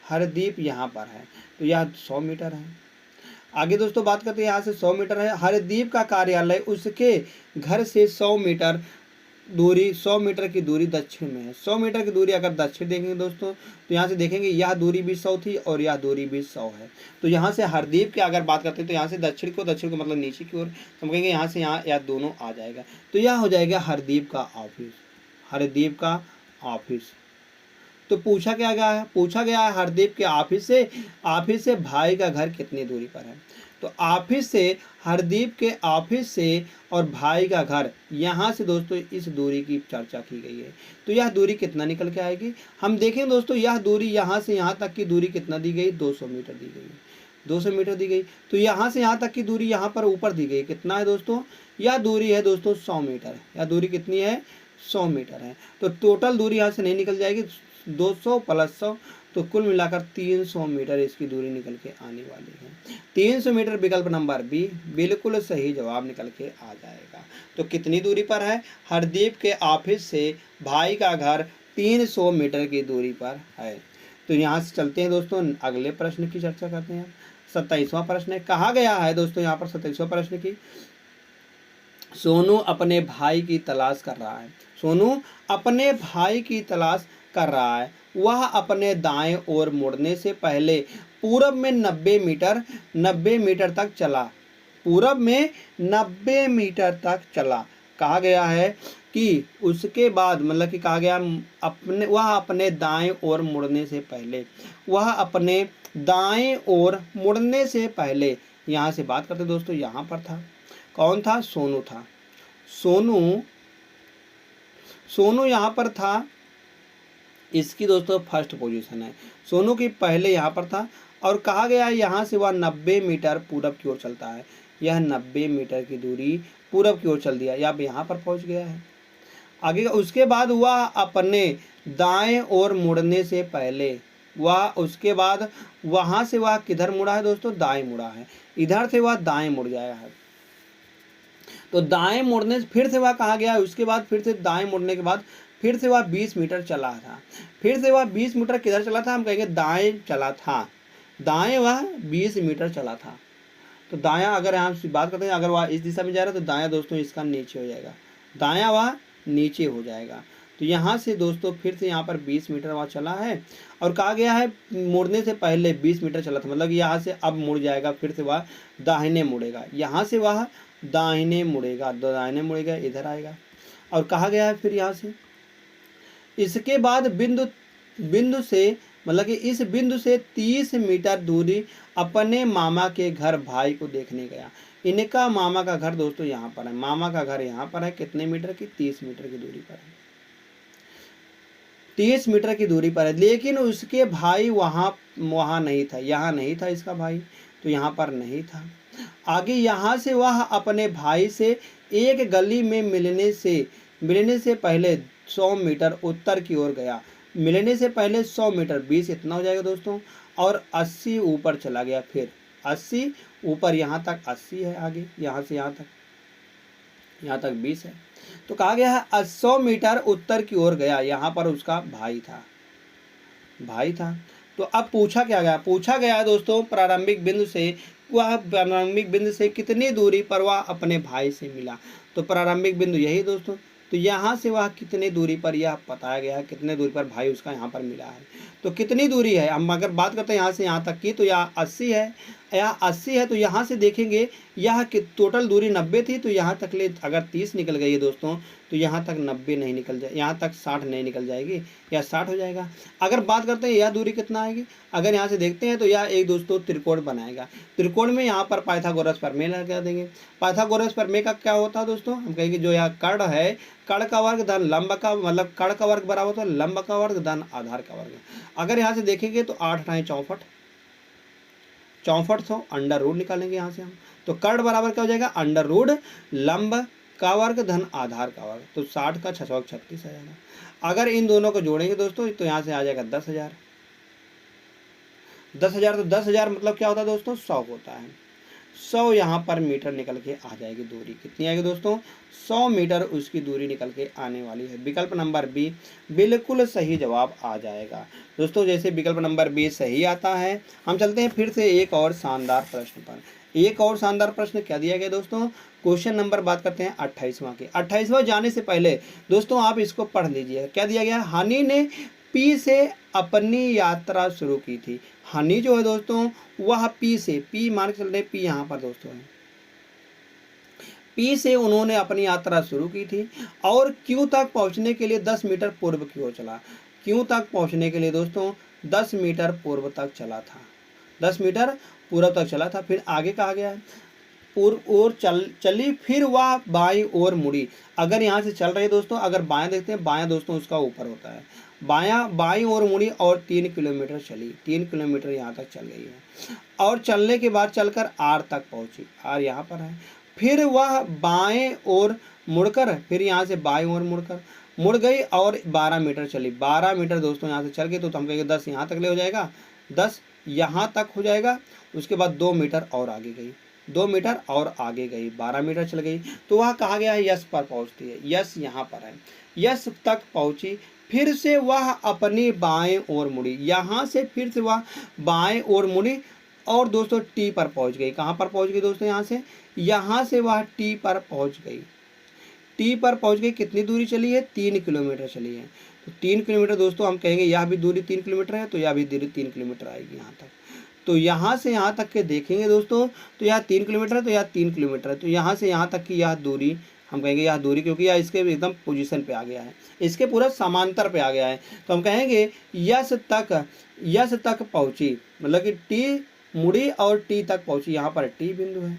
हरदीप यहाँ पर है, तो यह 100 मीटर है। आगे दोस्तों बात करते हैं, यहाँ से 100 मीटर है। हरदीप का कार्यालय उसके घर से 100 मीटर दूरी, 100 मीटर की दूरी दक्षिण में है। 100 मीटर की दूरी अगर दक्षिण देखेंगे दोस्तों तो यहाँ से देखेंगे यह दूरी भी 100 थी और यह दूरी भी 100 है। तो यहाँ से हरदीप की अगर बात करते हैं तो यहाँ से दक्षिण को मतलब नीचे की ओर, तो हम कहेंगे यहाँ से यहाँ या दोनों आ जाएगा, तो यह हो जाएगा हरदीप का ऑफिस, हरदीप का ऑफिस। तो पूछा क्या गया है? पूछा गया है हरदीप के ऑफिस से भाई का घर कितनी दूरी पर है। तो ऑफिस से, हरदीप के ऑफिस से और भाई का घर, यहाँ से दोस्तों इस दूरी की चर्चा की गई है। तो यह दूरी कितना निकल के आएगी? हम देखें दोस्तों, यह दूरी यहाँ से यहाँ तक की दूरी कितना दी गई? 200 मीटर दी गई, 200 मीटर दी गई। तो यहाँ से यहाँ तक की दूरी यहाँ पर ऊपर दी गई, कितना है दोस्तों? यह दूरी है दोस्तों 100 मीटर है। यह दूरी कितनी है? 100 मीटर है। तो टोटल दूरी यहाँ से नहीं निकल जाएगी, 200 प्लस 100, तो कुल मिलाकर 300 मीटर इसकी दूरी निकल के आने वाली है। 300 मीटर विकल्प नंबर बी बिल्कुल सही जवाब निकल के आ जाएगा। तो कितनी दूरी पर है? हरदीप के ऑफिस से भाई का घर 300 मीटर की दूरी पर है। तो यहाँ से चलते हैं दोस्तों, अगले प्रश्न की चर्चा करते हैं। 27वां प्रश्न है, कहा गया है दोस्तों यहाँ पर 27वां प्रश्न की, सोनू अपने भाई की तलाश कर रहा है। सोनू अपने भाई की तलाश कर रहा है। वह अपने दाएं ओर मुड़ने से पहले पूरब में 90 मीटर तक चला, पूरब में 90 मीटर तक चला। कहा गया है कि उसके बाद, मतलब कि कहा गया वह अपने दाएं ओर मुड़ने से पहले, वह अपने दाएं ओर मुड़ने से पहले, यहाँ से बात करते दोस्तों, यहाँ पर था, कौन था? सोनू था। सोनू यहाँ पर था, इसकी दोस्तों फर्स्ट पोजीशन है। सोनू की पहले यहाँ पर था और कहा गया है यहाँ से वह 90 मीटर पूरब की ओर चलता है। यह 90 मीटर की दूरी पूरब की ओर चल दिया, या यहाँ पर पहुँच गया है। आगे उसके बाद वह अपने दाएं ओर मुड़ने से पहले, वह उसके बाद वहाँ से वह किधर मुड़ा है दोस्तों? दाएं मुड़ा है। इधर से वह दाएं मुड़ जाया है। तो दाएं मुड़ने से फिर से वह कहा गया है, उसके बाद फिर से दाएं मुड़ने के बाद फिर से वह 20 मीटर चला था। फिर से वह 20 मीटर किधर चला था? हम कहेंगे दाएं चला था, दाएं वह 20 मीटर चला था। तो दायां अगर यहाँ से बात करते हैं, अगर वह इस दिशा में जा रहा है तो दायां दोस्तों इसका नीचे हो जाएगा, दायां वह नीचे हो जाएगा। तो यहाँ से दोस्तों फिर से यहाँ पर 20 मीटर वह चला है और कहा गया है मुड़ने से पहले 20 मीटर चला था, मतलब यहाँ से अब मुड़ जाएगा, फिर से वह दाहिने मुड़ेगा, यहाँ से वह दाहिने मुड़ेगा, दाहिने मुड़ेगा, इधर आएगा। और कहा गया है फिर यहाँ से इसके बाद बिंदु से, मतलब कि इस बिंदु से 30 मीटर दूरी अपने मामा के घर भाई को देखने गया। इनका मामा का घर दोस्तों यहाँ पर है, मामा का घर यहाँ पर है, कितने मीटर की? 30 मीटर की दूरी पर है, 30 मीटर की दूरी पर है। लेकिन उसके भाई वहाँ नहीं था, यहाँ नहीं था इसका भाई, तो यहाँ पर नहीं था। आगे यहाँ से वह अपने भाई से एक गली में मिलने से पहले 100 मीटर उत्तर की ओर गया। मिलने से पहले 100 मीटर, 20 इतना हो जाएगा दोस्तों, और 80 ऊपर चला गया, फिर 80 ऊपर, यहाँ तक 80 है, आगे यहाँ से यहाँ तक 20 है। तो कहा गया है 100 मीटर उत्तर की ओर गया, यहाँ पर उसका भाई था। तो अब पूछा क्या गया, पूछा गया है दोस्तों प्रारंभिक बिंदु से, वह प्रारंभिक बिंदु से कितनी दूरी पर वह अपने भाई से मिला। तो प्रारंभिक बिंदु यही दोस्तों, तो यहाँ से वह कितनी दूरी पर, यह बताया गया है कितने दूरी पर भाई उसका यहाँ पर मिला है। तो कितनी दूरी है, हम अगर बात करते हैं यहाँ से यहाँ तक की, तो यह 80 है, यह 80 है। तो यहाँ से देखेंगे यह कि टोटल दूरी 90 थी, तो यहाँ तक ले अगर 30 निकल गई है दोस्तों, तो यहाँ तक 90 नहीं निकल जाए, यहाँ तक 60 नहीं निकल जाएगी, या 60 हो जाएगा। अगर बात करते हैं यह दूरी कितना आएगी, अगर यहाँ से देखते हैं तो यह एक दोस्तों त्रिकोण बनाएगा। त्रिकोण में यहाँ पर पाइथागोरस प्रमेय लगा देंगे। पाइथागोरस प्रमेय का क्या होता है दोस्तों, हम कहेंगे जो यह कर्ण है, कर्ण का वर्ग धन लंब का, मतलब कर्ण का वर्ग बराबर होता है लंब का वर्ग धन आधार का वर्ग। अगर यहाँ से देखेंगे तो 8 × 64, 6400 अंडर रूट निकालेंगे यहाँ से हम, तो कर्ण बराबर क्या हो जाएगा, अंडर रूट लंब का वर्ग धन आधार का वर्ग, तो 60 का 6 36 आ जाएगा। अगर इन दोनों को जोड़ेंगे दोस्तों तो यहाँ से आ जाएगा 10,000, 10,000। तो 10,000 मतलब क्या होता है दोस्तों, 100 होता है। 100 यहाँ पर मीटर निकल के आ जाएगी दूरी, कितनी आएगी दोस्तों, 100 मीटर उसकी दूरी निकल के आने वाली है। विकल्प नंबर बी बिल्कुल सही जवाब आ जाएगा दोस्तों। जैसे विकल्प नंबर बी सही आता है, हम चलते हैं फिर से एक और शानदार प्रश्न पर। एक और शानदार प्रश्न क्या दिया गया दोस्तों, क्वेश्चन नंबर बात करते हैं 28वां के। 28वां जाने से पहले दोस्तों आप इसको पढ़ लीजिए, क्या दिया गया, हानि ने पी से अपनी यात्रा शुरू की थी। हानि जो है दोस्तों वह पी से, पी मान के चल रहे, पी यहाँ पर दोस्तों है, पी से उन्होंने अपनी यात्रा शुरू की थी और क्यू तक पहुंचने के लिए 10 मीटर पूर्व की ओर चला। क्यू तक पहुंचने के लिए दोस्तों 10 मीटर पूर्व तक चला था, 10 मीटर पूर्व तक चला था। फिर आगे कहा गया है पूर्व ओर चली, फिर वह बाईं ओर मुड़ी। अगर यहाँ से चल रही है दोस्तों, अगर बायां देखते हैं, बायां दोस्तों उसका ऊपर होता है, बाईं ओर मुड़ी और 3 किलोमीटर चली, 3 किलोमीटर यहाँ तक चल गई है। और चलने के बाद चलकर आर तक पहुंची, आर यहाँ पर है। फिर वह बाएं ओर मुड़कर, फिर यहाँ से बाएं ओर मुड़ गई और 12 मीटर चली। 12 मीटर दोस्तों यहाँ से चल गई, तो हम कहेंगे 10 यहाँ तक ले हो जाएगा, 10 यहाँ तक हो जाएगा। उसके बाद 2 मीटर और आगे गई, 2 मीटर और आगे गई, 12 मीटर चल गई। तो वह कहा गया है यस पर पहुँचती है, यस यहाँ पर है, यस तक पहुँची। फिर से वह अपनी बाएं ओर मुड़ी, यहाँ से फिर से वह बाएं ओर मुड़ी और दोस्तों टी पर पहुँच गई। कहाँ पर पहुँच गई दोस्तों, यहाँ से वह टी पर पहुँच गई, टी पर पहुँच गई। कितनी दूरी चली है, 3 किलोमीटर चली है। तो 3 किलोमीटर दोस्तों हम कहेंगे यह भी दूरी 3 किलोमीटर है, तो यह भी दूरी 3 किलोमीटर आएगी यहाँ तक। तो यहाँ से यहाँ तक के देखेंगे दोस्तों, तो यह 3 किलोमीटर है, तो यह 3 किलोमीटर है। तो यहाँ से यहाँ तक की यह दूरी हम कहेंगे यह दूरी, क्योंकि यह इसके एकदम पोजीशन पे आ गया है, इसके पूरा समांतर पे आ गया है। तो हम कहेंगे यस तक पहुँची, मतलब कि टी मुड़ी और टी तक पहुँची, यहाँ पर टी बिंदु है।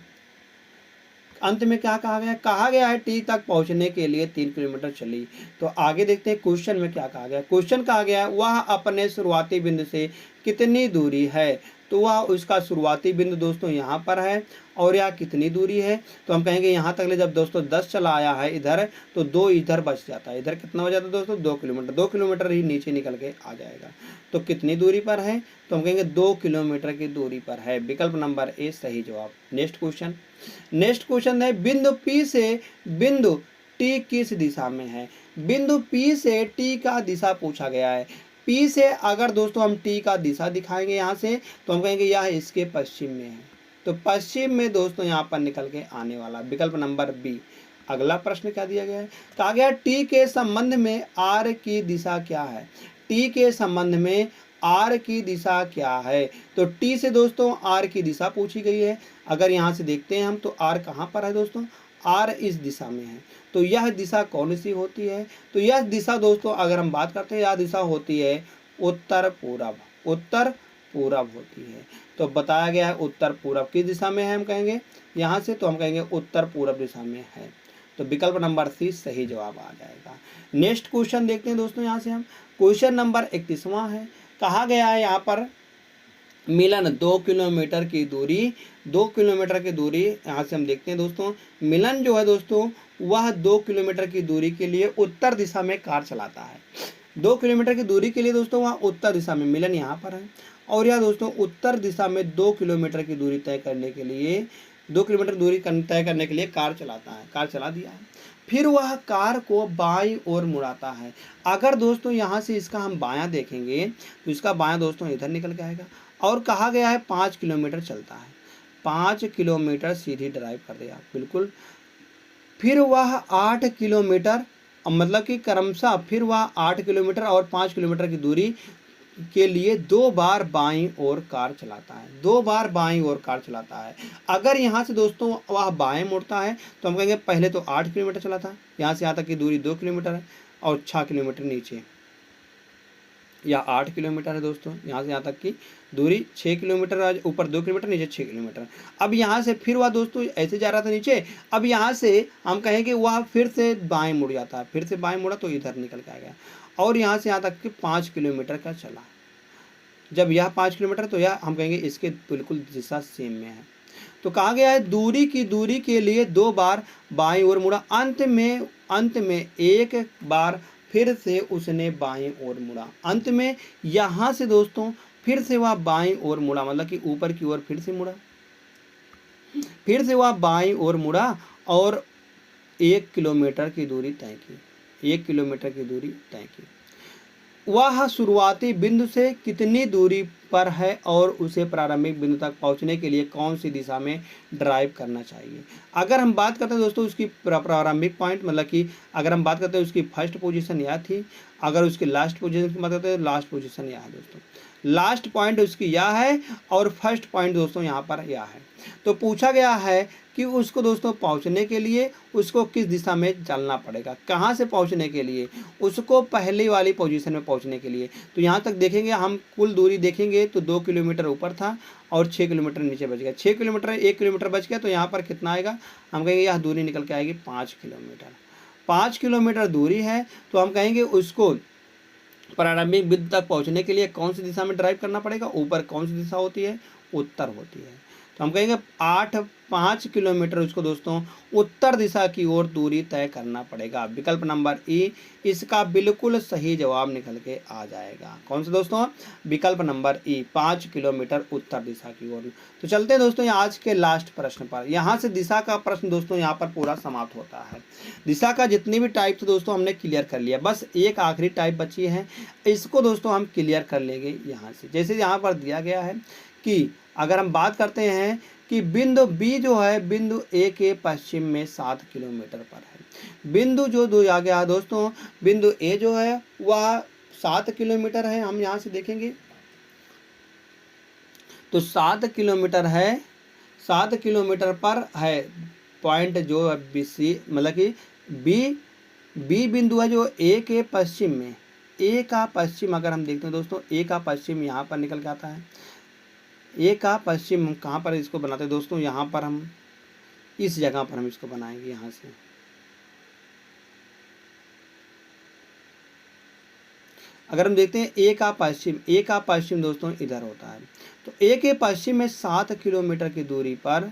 अंत में क्या कहा गया है टी तक पहुंचने के लिए 3 किलोमीटर चली। तो आगे देखते हैं क्वेश्चन में क्या कहा गया। क्वेश्चन कहा गया वह अपने शुरुआती बिंदु से कितनी दूरी है, तो वह उसका शुरुआती बिंदु दोस्तों यहाँ पर है और यह कितनी दूरी है, तो हम कहेंगे यहाँ तक ले जब दोस्तों 10 चला आया है इधर, तो 2 इधर बच जाता है। इधर कितना हो जाता है दोस्तों, 2 किलोमीटर, 2 किलोमीटर ही नीचे निकल के आ जाएगा। तो कितनी दूरी पर है, तो हम कहेंगे 2 किलोमीटर की दूरी पर है। विकल्प नंबर ए सही जवाब। नेक्स्ट क्वेश्चन है बिंदु पी से बिंदु टी किस दिशा में है। बिंदु पी से टी का दिशा पूछा गया है। पी से अगर दोस्तों हम टी का दिशा दिखाएंगे यहाँ से, तो हम कहेंगे यह इसके पश्चिम में है। तो पश्चिम में दोस्तों यहाँ पर निकल के आने वाला, विकल्प नंबर बी। अगला प्रश्न क्या दिया गया है, कहा गया टी के संबंध में आर की दिशा क्या है। टी के संबंध में आर की दिशा क्या है, तो टी से दोस्तों आर की दिशा पूछी गई है। अगर यहाँ से देखते हैं हम, तो आर कहाँ पर है दोस्तों, आर इस दिशा में है। तो यह दिशा कौन सी होती है, तो यह दिशा दोस्तों अगर हम बात करते हैं, यह दिशा होती है उत्तर पूरब, उत्तर पूरब होती है। तो बताया गया है उत्तर पूरब की दिशा में है, हम कहेंगे यहाँ से, तो हम कहेंगे उत्तर पूरब दिशा में है। तो विकल्प नंबर सी सही जवाब आ जाएगा। नेक्स्ट क्वेश्चन देखते हैं दोस्तों, यहाँ से हम क्वेश्चन नंबर 31वां है। कहा गया है यहाँ पर मिलन 2 किलोमीटर की दूरी, 2 किलोमीटर की दूरी यहाँ से हम देखते हैं दोस्तों, मिलन जो है दोस्तों वह 2 किलोमीटर की दूरी के लिए उत्तर दिशा में कार चलाता है। 2 किलोमीटर की दूरी के लिए दोस्तों वह उत्तर दिशा में, मिलन यहाँ पर है और यह दोस्तों उत्तर दिशा में 2 किलोमीटर की दूरी तय करने के लिए, 2 किलोमीटर दूरी तय करने के लिए कार चलाता है, कार चला दिया है। फिर वह कार को बाईं ओर मुड़ाता है। अगर दोस्तों यहाँ से इसका हम बायां देखेंगे तो इसका बायां दोस्तों इधर निकल के आएगा, और कहा गया है 5 किलोमीटर चलता है, 5 किलोमीटर सीधी ड्राइव कर दिया बिल्कुल। फिर वह 8 किलोमीटर, मतलब कि क्रमशः फिर वह 8 किलोमीटर और 5 किलोमीटर की दूरी के लिए 2 बार बाईं ओर कार चलाता है, 2 बार बाईं ओर कार चलाता है। अगर यहाँ से दोस्तों वह बाएं मुड़ता है तो हम कहेंगे पहले तो 8 किलोमीटर चला था, यहाँ से यहाँ तक की दूरी 2 किलोमीटर है, और 6 किलोमीटर नीचे, या 8 किलोमीटर है दोस्तों, यहाँ से यहाँ तक की दूरी 6 किलोमीटर, ऊपर 2 किलोमीटर नीचे 6 किलोमीटर। अब यहाँ से फिर वह दोस्तों ऐसे जा रहा था नीचे, अब यहाँ से हम कहेंगे वह फिर से बाएं मुड़ जाता है, फिर से बाएं मुड़ा तो इधर निकल के आ गया, और यहाँ से यहाँ तक कि 5 किलोमीटर का चला। जब यह 5 किलोमीटर तो यह हम कहेंगे इसके बिल्कुल दिशा सेम में है। तो कहा गया है दूरी के लिए 2 बार बाईं ओर मुड़ा, अंत में एक बार फिर से उसने बाईं ओर मुड़ा। अंत में यहाँ से दोस्तों फिर से वह बाईं ओर मुड़ा, मतलब कि ऊपर की ओर फिर से मुड़ा, फिर से वह बाईं ओर मुड़ा और 1 किलोमीटर की दूरी तय की, 1 किलोमीटर की दूरी तय की। वह शुरुआती बिंदु से कितनी दूरी पर है और उसे प्रारंभिक बिंदु तक पहुंचने के लिए कौन सी दिशा में ड्राइव करना चाहिए। अगर हम बात करते हैं दोस्तों उसकी प्रारंभिक पॉइंट, मतलब कि अगर हम बात करते हैं उसकी फर्स्ट पोजीशन यह थी, अगर उसकी लास्ट पोजीशन की बात करते हैं लास्ट पोजीशन यह है दोस्तों, लास्ट पॉइंट उसकी यह है और फर्स्ट पॉइंट दोस्तों यहाँ पर यह है। तो पूछा गया है कि उसको दोस्तों पहुंचने के लिए उसको किस दिशा में चलना पड़ेगा, कहाँ से पहुंचने के लिए, उसको पहली वाली पोजीशन में पहुंचने के लिए। तो यहाँ तक देखेंगे हम कुल दूरी देखेंगे तो 2 किलोमीटर ऊपर था और 6 किलोमीटर नीचे बच गया, 6 किलोमीटर 1 किलोमीटर बच गया, तो यहाँ पर कितना आएगा, हम कहेंगे यह दूरी निकल के आएगी 5 किलोमीटर। 5 किलोमीटर दूरी है तो हम कहेंगे उसको प्रारंभिक बिंदु तक पहुँचने के लिए कौन सी दिशा में ड्राइव करना पड़ेगा, ऊपर कौन सी दिशा होती है, उत्तर होती है। तो हम कहेंगे 5 किलोमीटर उसको दोस्तों उत्तर दिशा की ओर दूरी तय करना पड़ेगा। विकल्प नंबर ई इसका बिल्कुल सही जवाब निकल के आ जाएगा। कौन सा दोस्तों, विकल्प नंबर ई 5 किलोमीटर उत्तर दिशा की ओर। तो चलते हैं दोस्तों आज के लास्ट प्रश्न पर। यहाँ से दिशा का प्रश्न दोस्तों यहाँ पर पूरा समाप्त होता है। दिशा का जितनी भी टाइप थे दोस्तों हमने क्लियर कर लिया, बस एक आखिरी टाइप बची है, इसको दोस्तों हम क्लियर कर लेंगे यहाँ से। जैसे यहाँ पर दिया गया है कि अगर हम बात करते हैं कि बिंदु बी जो है बिंदु ए के पश्चिम में 7 किलोमीटर पर है। बिंदु जो दो आ गया दोस्तों, बिंदु ए जो है वह 7 किलोमीटर है, हम यहाँ से देखेंगे तो 7 किलोमीटर है, 7 किलोमीटर पर है पॉइंट जो बी सी, मतलब कि बी बिंदु है जो ए के पश्चिम में, ए का पश्चिम अगर हम देखते हैं दोस्तों, ए का पश्चिम यहाँ पर निकल के आता है। ए का पश्चिम हम कहाँ पर इसको बनाते हैं दोस्तों, यहाँ पर हम इस जगह पर हम इसको बनाएंगे। यहाँ से अगर हम देखते हैं ए का पश्चिम दोस्तों इधर होता है, तो ए के पश्चिम में 7 किलोमीटर की दूरी पर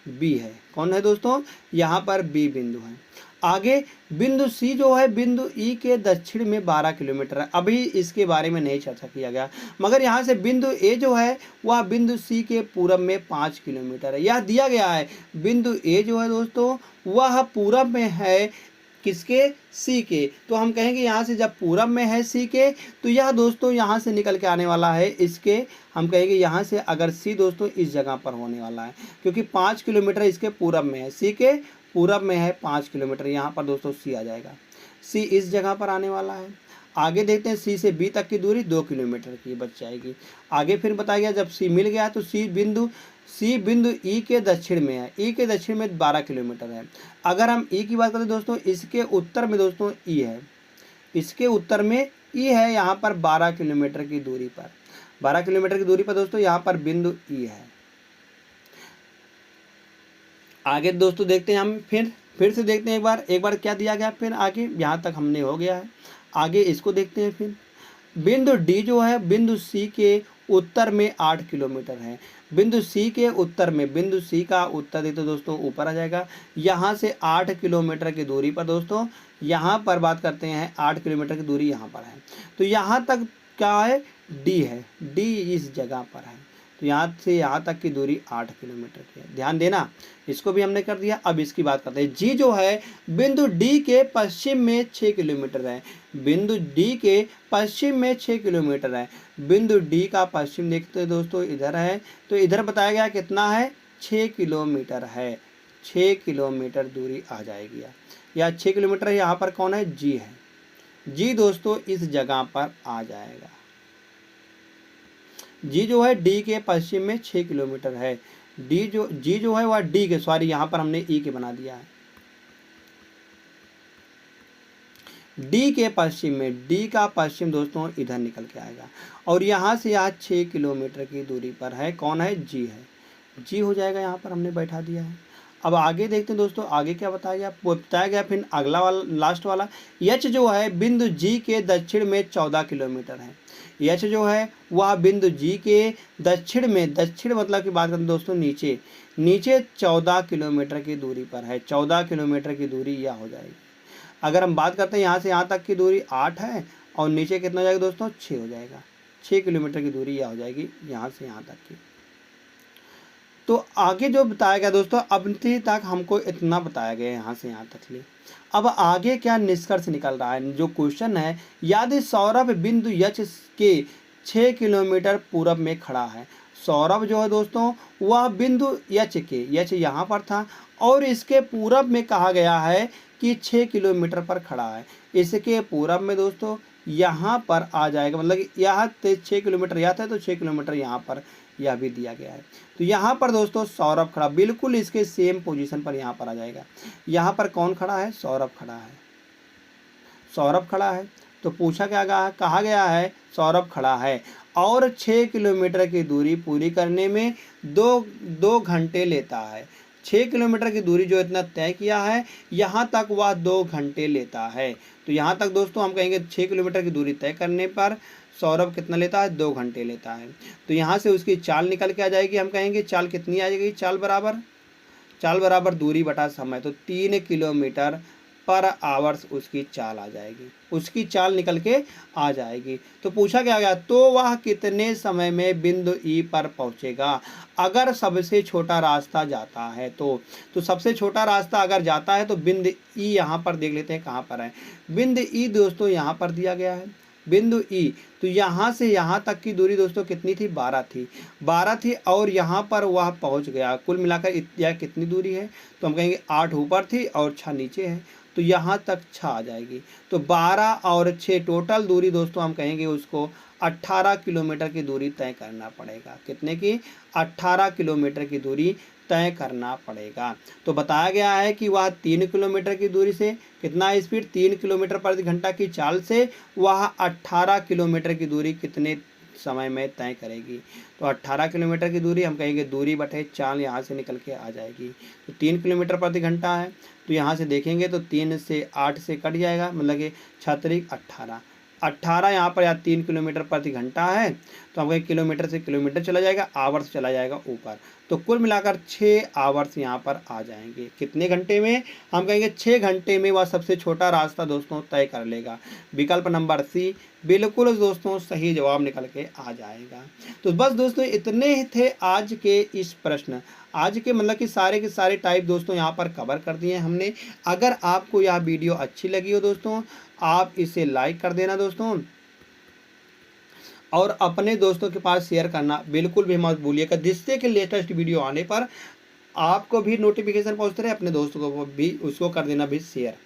बी है। कौन है दोस्तों, यहाँ पर बी बिंदु है। आगे बिंदु सी जो है बिंदु ई के दक्षिण में 12 किलोमीटर है। अभी इसके बारे में नहीं चर्चा किया गया, मगर यहाँ से बिंदु ए जो है वह बिंदु सी के पूरब में 5 किलोमीटर है। यह दिया गया है बिंदु ए जो है दोस्तों वह पूरब में है किसके, सी के। तो हम कहेंगे यहाँ से जब पूरब में है सी के तो यह दोस्तों यहाँ से निकल के आने वाला है इसके, हम कहेंगे यहाँ से अगर सी दोस्तों इस जगह पर होने वाला है, क्योंकि 5 किलोमीटर इसके पूरब में है, सी के पूरब में है 5 किलोमीटर, यहाँ पर दोस्तों सी आ जाएगा, सी इस जगह पर आने वाला है। आगे देखते हैं सी से बी तक की दूरी 2 किलोमीटर की बच जाएगी। आगे फिर बताया गया जब सी मिल गया तो सी बिंदु ई के दक्षिण में है, ई के दक्षिण में 12 किलोमीटर है। अगर हम ई की बात करें दोस्तों, इसके उत्तर में दोस्तों ई है, इसके उत्तर में ई है, यहाँ पर 12 किलोमीटर की दूरी पर, 12 किलोमीटर की दूरी पर दोस्तों यहाँ पर बिंदु ई है। आगे दोस्तों देखते हैं हम फिर से देखते हैं एक बार क्या दिया गया, फिर आगे यहाँ तक हमने हो गया है, आगे इसको देखते हैं। फिर बिंदु डी जो है बिंदु सी के उत्तर में 8 किलोमीटर है। बिंदु सी के उत्तर में, बिंदु सी का उत्तर दे तो दोस्तों ऊपर आ जाएगा, यहाँ से 8 किलोमीटर की दूरी पर दोस्तों, यहाँ पर बात करते हैं 8 किलोमीटर की दूरी यहाँ पर है। तो यहाँ तक क्या है, डी है, डी इस जगह पर है, तो यहाँ से यहाँ तक की दूरी 8 किलोमीटर की है। ध्यान देना, इसको भी हमने कर दिया। अब इसकी बात करते हैं। जी जो है बिंदु डी के पश्चिम में 6 किलोमीटर है। बिंदु डी के पश्चिम में 6 किलोमीटर है। बिंदु डी का पश्चिम देखते हैं दोस्तों, इधर है, तो इधर बताया गया कितना है, 6 किलोमीटर है। 6 किलोमीटर दूरी आ जाएगी या 6 किलोमीटर है। यहाँ पर कौन है, जी है। जी दोस्तों इस जगह पर आ जाएगा। जी जो है डी के पश्चिम में 6 किलोमीटर है। जी जो है वह डी के, सॉरी यहाँ पर हमने ई के बना दिया है। डी के पश्चिम में, डी का पश्चिम दोस्तों इधर निकल के आएगा और यहाँ से यहाँ 6 किलोमीटर की दूरी पर है। कौन है, जी है। जी हो जाएगा, यहाँ पर हमने बैठा दिया है। अब आगे देखते हैं दोस्तों, आगे क्या बताया गया, बताया गया फिर अगला वाला, लास्ट वाला। एच जो है बिंदु जी के दक्षिण में 14 किलोमीटर है। एच जो है वह बिंदु जी के दक्षिण में, दक्षिण मतलब की बात करें दोस्तों नीचे, नीचे 14 किलोमीटर की दूरी पर है। 14 किलोमीटर की दूरी यह हो जाएगी। अगर हम बात करते हैं यहाँ से यहाँ तक की दूरी 8 है और नीचे कितना हो जाएगा दोस्तों, 6 हो जाएगा। 6 किलोमीटर की दूरी यह हो जाएगी यहाँ से यहाँ तक की। तो आगे जो बताया गया दोस्तों, अब तक हमको इतना बताया गया यहाँ से यहाँ तक लिए। अब आगे क्या निष्कर्ष निकल रहा है, जो क्वेश्चन है, यदि सौरभ बिंदु एच के 6 किलोमीटर पूर्व में खड़ा है। सौरभ जो है दोस्तों वह बिंदु एच के, एच यहाँ पर था और इसके पूर्व में कहा गया है कि 6 किलोमीटर पर खड़ा है। इसके पूर्व में दोस्तों यहाँ पर आ जाएगा, मतलब यहाँ 6 किलोमीटर यहाँ था तो 6 किलोमीटर यहाँ पर यह भी दिया गया है। तो यहाँ पर दोस्तों सौरभ खड़ा, बिल्कुल इसके सेम पोजीशन पर यहाँ पर आ जाएगा। यहाँ पर कौन खड़ा है, सौरभ खड़ा है। सौरभ खड़ा है तो पूछा क्या गया, कहा गया है सौरभ खड़ा है और 6 किलोमीटर की दूरी पूरी करने में दो घंटे लेता है। 6 किलोमीटर की दूरी जो इतना तय किया है यहाँ तक वह 2 घंटे लेता है। तो यहाँ तक दोस्तों हम कहेंगे 6 किलोमीटर की दूरी तय करने पर सौरभ कितना लेता है, 2 घंटे लेता है। तो यहाँ से उसकी चाल निकल के आ जाएगी। हम कहेंगे चाल कितनी आ जाएगी, चाल बराबर दूरी बटा समय, तो 3 किलोमीटर पर आवर्स उसकी चाल आ जाएगी, उसकी चाल निकल के आ जाएगी। तो पूछा क्या गया, तो वह कितने समय में बिंदु ई पर पहुंचेगा अगर सबसे छोटा रास्ता जाता है। तो सबसे छोटा रास्ता अगर जाता है तो बिंदु ई यहाँ पर देख लेते हैं कहाँ पर है। बिंदु ई दोस्तों यहाँ पर दिया गया है, बिंदु ई। तो यहाँ से यहाँ तक की दूरी दोस्तों कितनी थी, 12 थी और यहाँ पर वह पहुँच गया। कुल मिलाकर यह कितनी दूरी है, तो हम कहेंगे 8 ऊपर थी और 6 नीचे है, तो यहाँ तक 6 आ जाएगी। तो 12 और 6 टोटल दूरी दोस्तों हम कहेंगे उसको 18 किलोमीटर की दूरी तय करना पड़ेगा। कितने की, 18 किलोमीटर की दूरी तय करना पड़ेगा। तो बताया गया है कि वह 3 किलोमीटर की दूरी से कितना स्पीड, 3 किलोमीटर प्रति घंटा की चाल से वह 18 किलोमीटर की दूरी कितने समय में तय करेगी। तो 18 किलोमीटर की दूरी हम कहेंगे दूरी बटे चाल यहाँ से निकल के आ जाएगी। तो 3 किलोमीटर प्रति घंटा है, तो यहाँ से देखेंगे तो 3 से 8 से कट जाएगा, मतलब कि 6 18 यहाँ पर या 3 किलोमीटर प्रति घंटा है, तो हम कहें किलोमीटर से किलोमीटर चला जाएगा, आवर्स चला जाएगा ऊपर। तो कुल मिलाकर 6 आवर्स यहाँ पर आ जाएंगे। कितने घंटे में, हम कहेंगे 6 घंटे में वह सबसे छोटा रास्ता दोस्तों तय कर लेगा। विकल्प नंबर सी बिल्कुल दोस्तों सही जवाब निकल के आ जाएगा। तो बस दोस्तों इतने ही थे आज के इस प्रश्न, आज के मतलब कि सारे के सारे टाइप दोस्तों यहाँ पर कवर कर दिए हमने। अगर आपको यह वीडियो अच्छी लगी हो दोस्तों, आप इसे लाइक कर देना दोस्तों और अपने दोस्तों के पास शेयर करना बिल्कुल भी मत भूलिएगा, जिससे कि लेटेस्ट वीडियो आने पर आपको भी नोटिफिकेशन पहुंचते रहे, अपने दोस्तों को भी उसको कर देना भी शेयर।